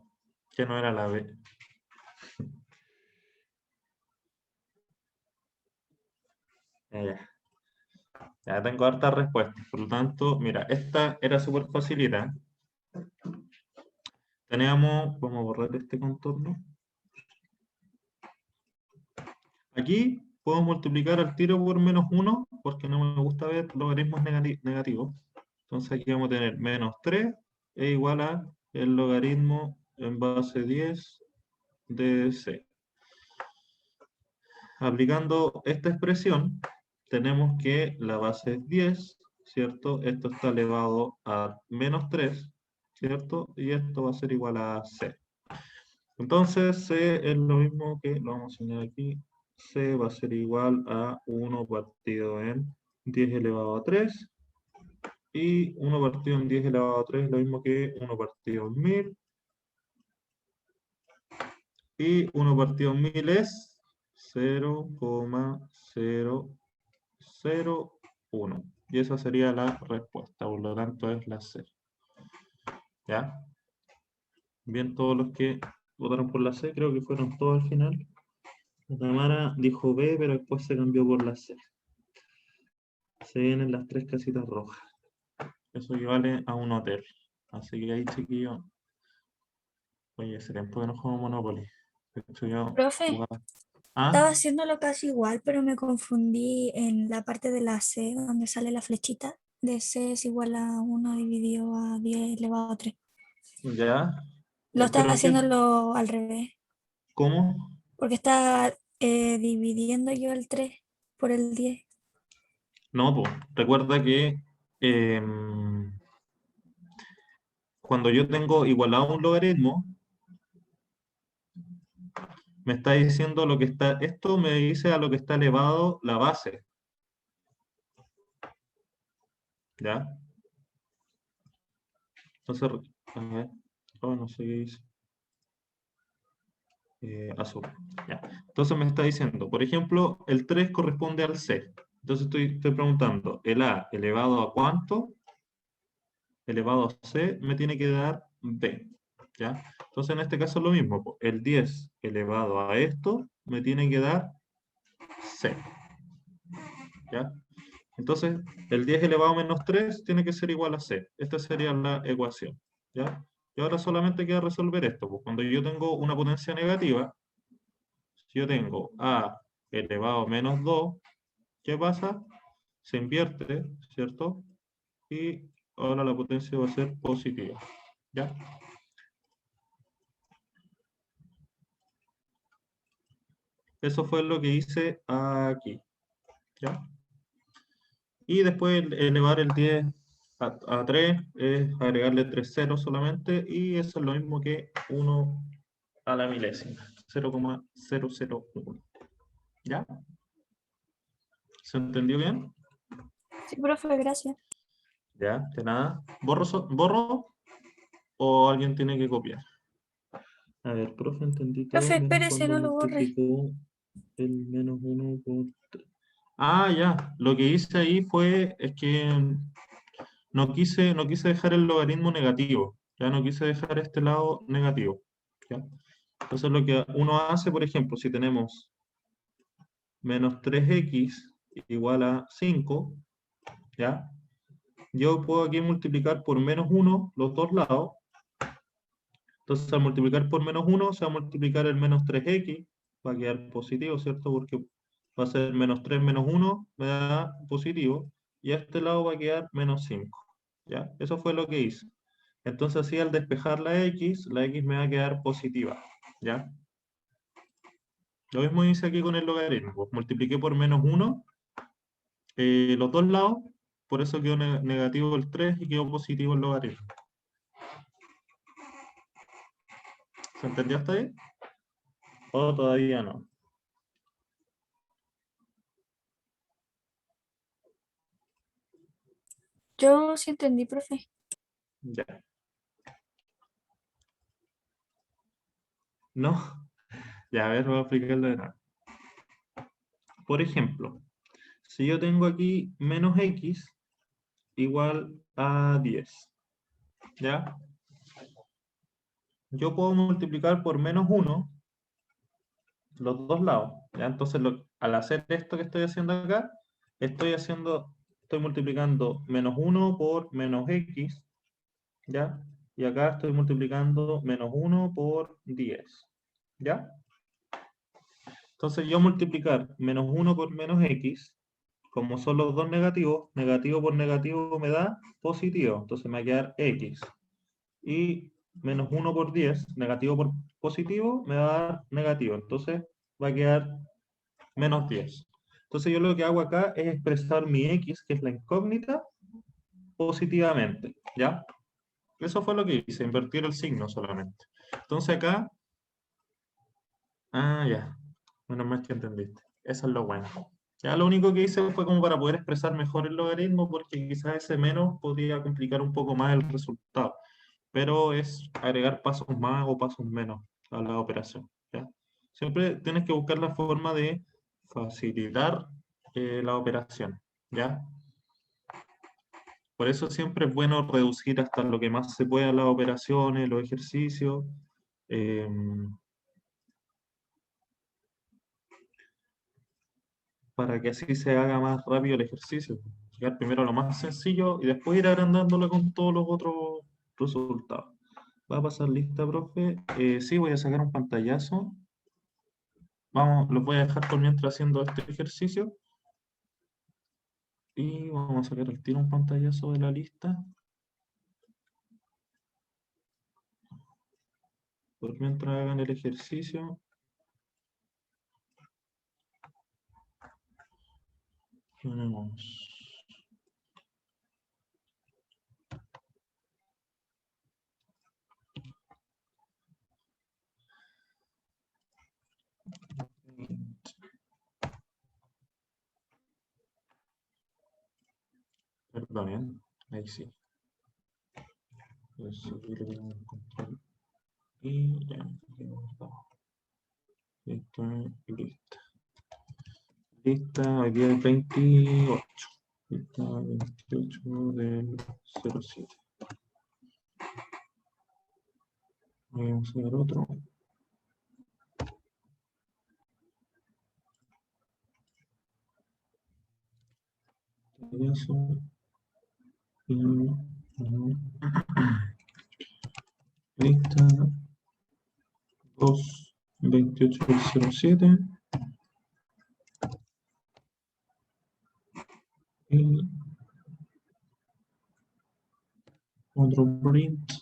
que no era la B. Ya. Ya tengo hartas respuestas. Por lo tanto, mira, esta era súper facilita. Teníamos, vamos a borrar este contorno. Aquí puedo multiplicar al tiro por menos 1, porque no me gusta ver logaritmos negativos. Entonces aquí vamos a tener menos 3 es igual a el logaritmo en base 10 de C. Aplicando esta expresión, tenemos que la base es 10, ¿cierto? Esto está elevado a menos 3, ¿cierto? Y esto va a ser igual a C. Entonces, C es lo mismo que, lo vamos a enseñar aquí, C va a ser igual a 1 partido en 10 elevado a 3, y 1 partido en 10 elevado a 3 es lo mismo que 1 partido en 1000, y 1 partido en 1000 es 0,001. Y esa sería la respuesta, por lo tanto es la C. ¿Ya? Bien, todos los que votaron por la C, creo que fueron todos al final. Tamara dijo B, pero después se cambió por la C. Se vienen las 3 casitas rojas. Eso equivale a un hotel. Así que ahí, chiquillos. Oye, ese tiempo que no juego Monopoly. De hecho, yo Profe, jugaba. estaba ¿Ah? haciéndolo casi igual, pero me confundí en la parte de la C, donde sale la flechita. De C es igual a 1 dividido a 10 elevado a 3. ¿Ya? Lo Pero estaba en qué. haciéndolo al revés, ¿Cómo? porque estaba dividiendo yo el 3 por el 10. No, pues. Recuerda que em, cuando yo tengo igualado un logaritmo, me está diciendo lo que está. Esto me dice a lo que está elevado la base. ¿Ya? Entonces, a ver. Oh, no sé qué dice. Azul. Ya. Entonces me está diciendo, por ejemplo, el 3 corresponde al C. Entonces estoy preguntando, ¿el A elevado a cuánto? Elevado a C me tiene que dar B. ¿Ya? Entonces en este caso es lo mismo. Po. El 10 elevado a esto me tiene que dar C. ¿Ya? Entonces el 10 elevado a menos 3 tiene que ser igual a C. Esta sería la ecuación. ¿Ya? Y ahora solamente queda resolver esto. Pues cuando yo tengo una potencia negativa, si yo tengo A elevado a menos 2, ¿qué pasa? Se invierte, ¿cierto? Y ahora la potencia va a ser positiva. ¿Ya? Eso fue lo que hice aquí. ¿Ya? Y después elevar el 10 a 3 es agregarle 3 ceros solamente, y eso es lo mismo que 1 a la milésima, 0,001. ¿Ya? ¿Se entendió bien? Sí, profe, gracias. Ya, de nada. ¿Borro o alguien tiene que copiar? A ver, profe, entendí todo, Profe, menos espérese, cuando no lo borre. multiplicó el menos 1 por 3. Ah, ya. Lo que hice ahí fue, es que no quise dejar el logaritmo negativo. Ya no quise dejar este lado negativo. ¿Ya? Entonces lo que uno hace, por ejemplo, si tenemos menos 3x igual a 5, ¿ya? Yo puedo aquí multiplicar por menos 1 los dos lados. Entonces al multiplicar por menos 1 se va a multiplicar el menos 3x, va a quedar positivo, ¿cierto? Porque va a ser menos 3 menos 1, me da positivo, y a este lado va a quedar menos 5, ¿ya? Eso fue lo que hice. Entonces así al despejar la x me va a quedar positiva, ¿ya? Lo mismo hice aquí con el logaritmo, pues multipliqué por menos 1 los dos lados, por eso quedó negativo el 3 y quedó positivo el logaritmo. ¿Se entendió hasta ahí? ¿O todavía no? Yo sí entendí, profe. Ya. ¿No? Ya, a ver, voy a explicarlo de nuevo. Por ejemplo, si yo tengo aquí menos x igual a 10, ¿ya? Yo puedo multiplicar por menos 1 los dos lados, ¿ya? Entonces, al hacer esto que estoy haciendo acá, estoy multiplicando menos 1 por menos x, ¿ya? Y acá estoy multiplicando menos 1 por 10, ¿ya? Entonces, yo multiplicar menos 1 por menos x, como son los dos negativos, negativo por negativo me da positivo, entonces me va a quedar x. Y menos 1 por 10, negativo por positivo, me va a dar negativo, entonces va a quedar menos 10. Entonces yo lo que hago acá es expresar mi x, que es la incógnita, positivamente, ¿ya? Eso fue lo que hice, invertir el signo solamente. Entonces acá, ya, menos mal que entendiste. Eso es lo bueno. Ya lo único que hice fue como para poder expresar mejor el logaritmo, porque quizás ese menos podría complicar un poco más el resultado. Pero es agregar pasos más o pasos menos a la operación, ¿ya? Siempre tienes que buscar la forma de facilitar la operación, ¿ya? Por eso siempre es bueno reducir hasta lo que más se pueda las operaciones, los ejercicios. Para que así se haga más rápido el ejercicio. Llegar primero a lo más sencillo y después ir agrandándolo con todos los otros resultados. ¿Va a pasar lista, profe? Sí, voy a sacar un pantallazo. Vamos, los voy a dejar por mientras haciendo este ejercicio. Y vamos a sacar el tiro un pantallazo de la lista. Por mientras hagan el ejercicio. Tenemos Perdonen, ahí sí. Pues aquí le damos control. Y ya, listo, lista. Lista, hoy día es 28. Lista 28 del 07. Vamos a ver otro. Eso. Lista 2, 28 del 07. Y otro print.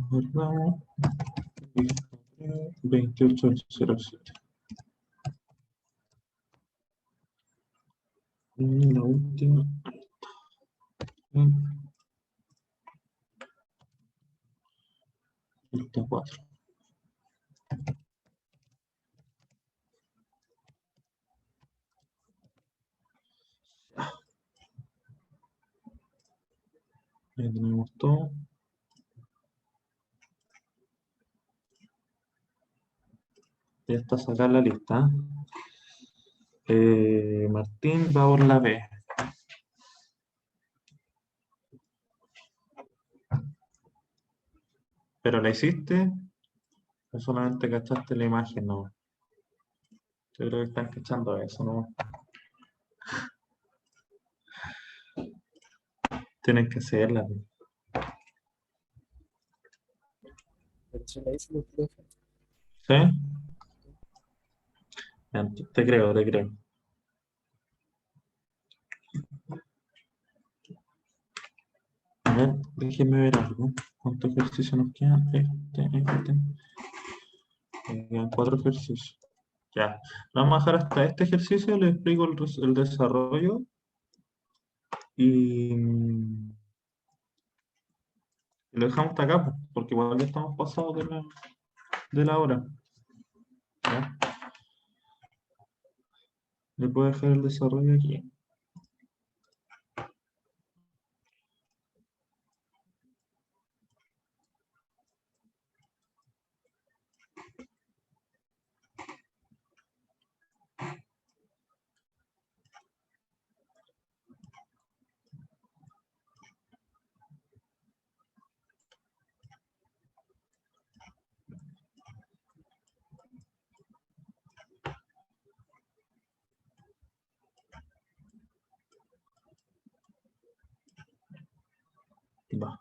Guardamos. 28 del 07. Y la última. Lista 4. Ya tenemos todo. Ya está sacada la lista. Martín va por la B. ¿Pero la hiciste? ¿O solamente cachaste la imagen? No. Yo creo que están cachando eso, ¿no? Tienen que hacerla. ¿Sí? Ya, te creo, te creo. A ver, déjenme ver algo. ¿Cuántos ejercicios nos quedan? Quedan 4 ejercicios. Ya. Vamos a dejar hasta este ejercicio, les explico el desarrollo. Y lo dejamos hasta acá, pues, porque igual ya estamos pasados de la hora. ¿Ya? Le puedo dejar el desarrollo aquí. Va.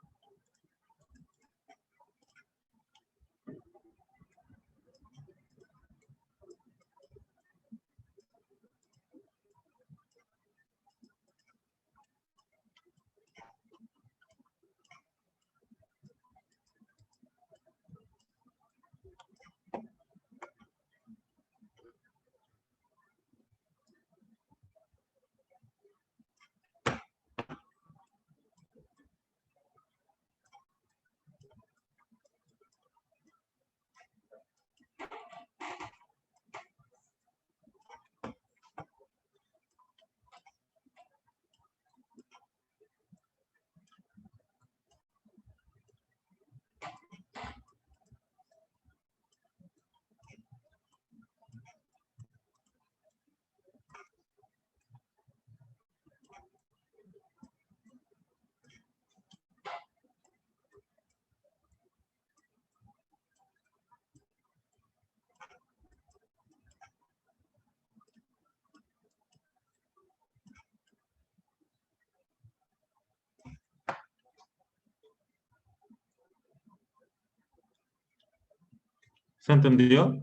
¿Se entendió?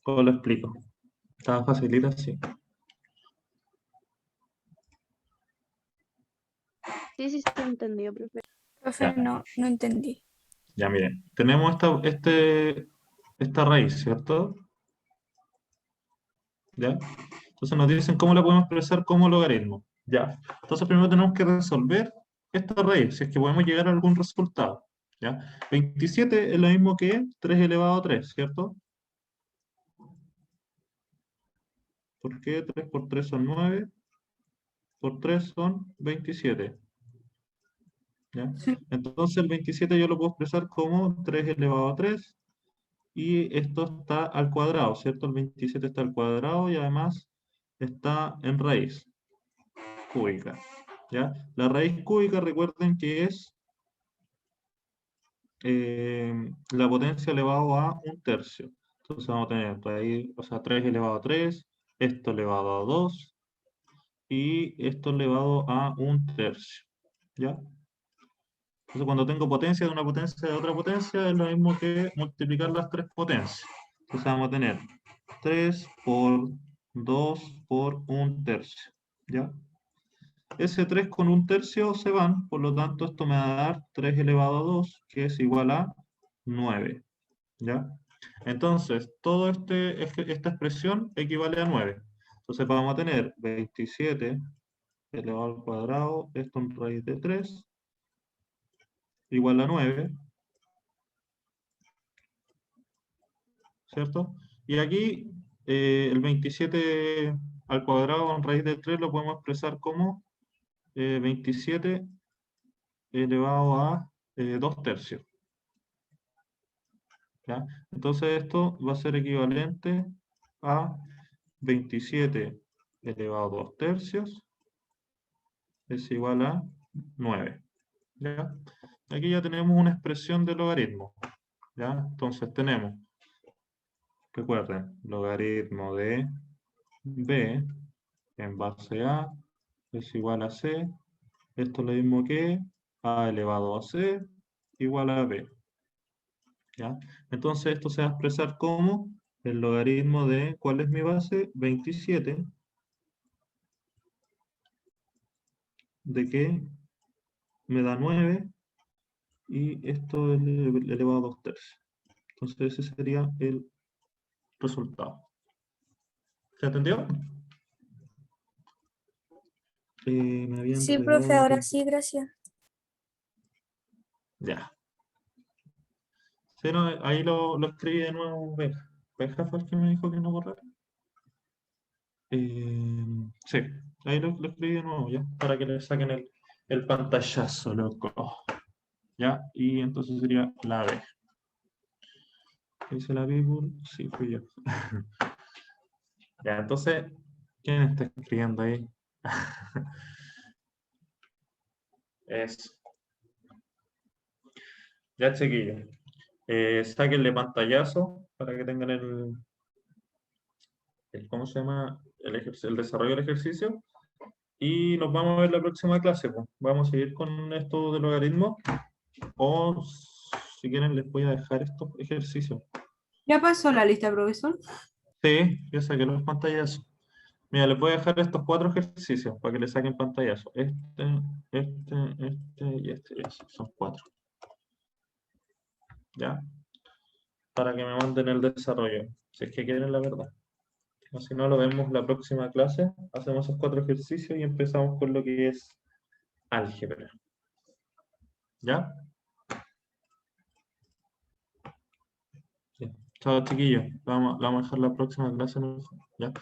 ¿O lo explico? Estaba facilita, sí. Sí, sí, se entendió, profe. Profe, Ya. no entendí. Ya, miren. Tenemos esta raíz, ¿cierto? ¿Ya? Entonces nos dicen cómo la podemos expresar como logaritmo. Ya. Entonces primero tenemos que resolver esta raíz, si es que podemos llegar a algún resultado. ¿Ya? 27 es lo mismo que 3 elevado a 3, ¿cierto? ¿Por qué? 3 por 3 son 9, por 3 son 27. ¿Ya? Entonces el 27 yo lo puedo expresar como 3 elevado a 3 y esto está al cuadrado, ¿cierto? El 27 está al cuadrado y además está en raíz cúbica. ¿Ya? La raíz cúbica, recuerden que es la potencia elevado a un tercio. Entonces vamos a tener raíz, o sea, 3 elevado a 3, esto elevado a 2 y esto elevado a un tercio. ¿Ya? Entonces cuando tengo potencia de una potencia de otra potencia es lo mismo que multiplicar las tres potencias. Entonces vamos a tener 3 por 2 por un tercio. ¿Ya? Ese 3 con un tercio se van, por lo tanto esto me va a dar 3 elevado a 2, que es igual a 9. ¿Ya? Entonces, esta expresión equivale a 9. Entonces vamos a tener 27 elevado al cuadrado, esto en raíz de 3, igual a 9, ¿cierto? Y aquí el 27 al cuadrado en raíz de 3 lo podemos expresar como 27 elevado a 2 tercios. ¿Ya? Entonces esto va a ser equivalente a 27 elevado a 2 tercios es igual a 9. ¿Ya? Aquí ya tenemos una expresión de logaritmo. ¿Ya? Entonces tenemos, recuerden, logaritmo de b en base a es igual a c. Esto es lo mismo que a elevado a c igual a b. ¿Ya? Entonces esto se va a expresar como el logaritmo de, ¿cuál es mi base? 27 de que me da 9 y esto es elevado a 2 tercios. Entonces ese sería el resultado. ¿Se entendió? Me había Sí, enredado profe, la ahora cosa. sí, gracias. Ya. Sí, no, ahí lo escribí de nuevo, Benja. Benja fue el que me dijo que no borrara. Sí, ahí lo escribí de nuevo, ya, para que le saquen el pantallazo, loco. Ya, y entonces sería la B. ¿Dice la people? Sí, fui yo. Ya, entonces, ¿quién está escribiendo ahí? Eso. Ya, chiquillos. Sáquenle pantallazo para que tengan ¿cómo se llama? El desarrollo del ejercicio. Y nos vamos a ver la próxima clase, pues. Vamos a seguir con esto de logaritmos. O si quieren les voy a dejar estos ejercicios. ¿Ya pasó la lista, profesor? Sí, yo saqué los pantallazos. Mira, les voy a dejar estos 4 ejercicios para que les saquen pantallazo. Y eso. Son 4. ¿Ya? Para que me manden el desarrollo, si es que quieren la verdad. O si no, lo vemos la próxima clase. Hacemos esos 4 ejercicios y empezamos con lo que es álgebra. ¿Ya? Sí. Chao, chiquillos. Vamos a dejar la próxima clase mejor. ¿Ya?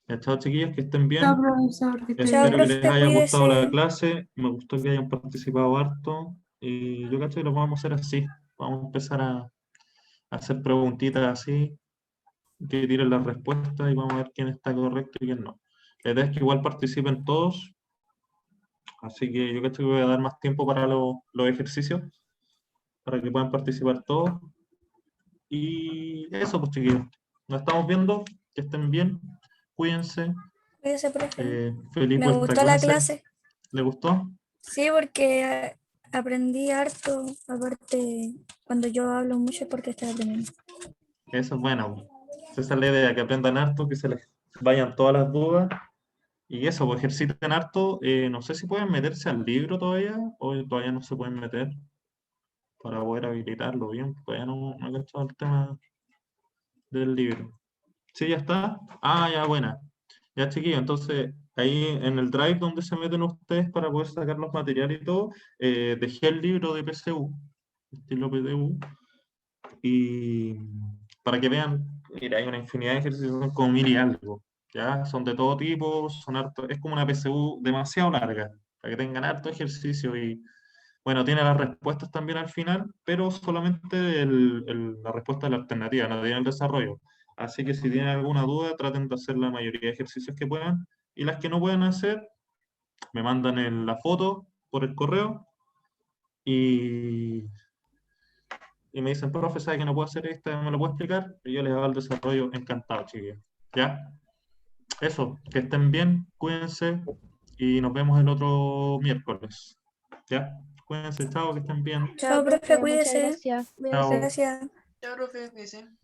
Ya, chao, chiquillos, que estén bien. Chao, profesor, que esté Chao, Espero bien. que les profe, haya gustado la cuídese. clase. Me gustó que hayan participado harto. Y yo cacho que lo vamos a hacer así. Vamos a empezar a hacer preguntitas así, que tiren las respuestas y vamos a ver quién está correcto y quién no. La idea es que igual participen todos. Así que yo cacho que voy a dar más tiempo para los ejercicios, para que puedan participar todos. Y eso, pues chiquillos. Nos estamos viendo. Que estén bien. Cuídense. Cuídese, profe. Feliz Me vuestra gustó la clase. clase. ¿Le gustó? Sí, porque aprendí harto. Aparte, cuando yo hablo mucho es porque estoy aprendiendo. Eso es bueno. Esa es la idea, que aprendan harto, que se les vayan todas las dudas. Y eso, pues ejerciten harto. No sé si pueden meterse al libro todavía o todavía no se pueden meter para poder habilitarlo bien. Todavía no he cachado el tema del libro. ¿Sí, ya está? Ah, ya, buena. Ya, chiquillos, entonces ahí en el Drive donde se meten ustedes para poder sacar los materiales y todo, dejé el libro de PSU, estilo PDU, y para que vean, mira, hay una infinidad de ejercicios, son como 1000 y algo, ¿ya? Son de todo tipo, son harto, es como una PSU demasiado larga, para que tengan harto ejercicio y, bueno, tiene las respuestas también al final, pero solamente la respuesta de la alternativa, no tiene el desarrollo. Así que si tienen alguna duda, traten de hacer la mayoría de ejercicios que puedan, y las que no puedan hacer, me mandan la foto por el correo, y me dicen, profe, ¿sabe que no puedo hacer esta? ¿Me lo puedo explicar? Y yo les hago el desarrollo encantado, chiquillos. ¿Ya? Eso, que estén bien, cuídense y nos vemos el otro miércoles. ¿Ya? Cuídense, chao, que estén bien. Chao, profe, profe, muchas cuídese. gracias. Chao. Gracias. Chao, profe, cuídese.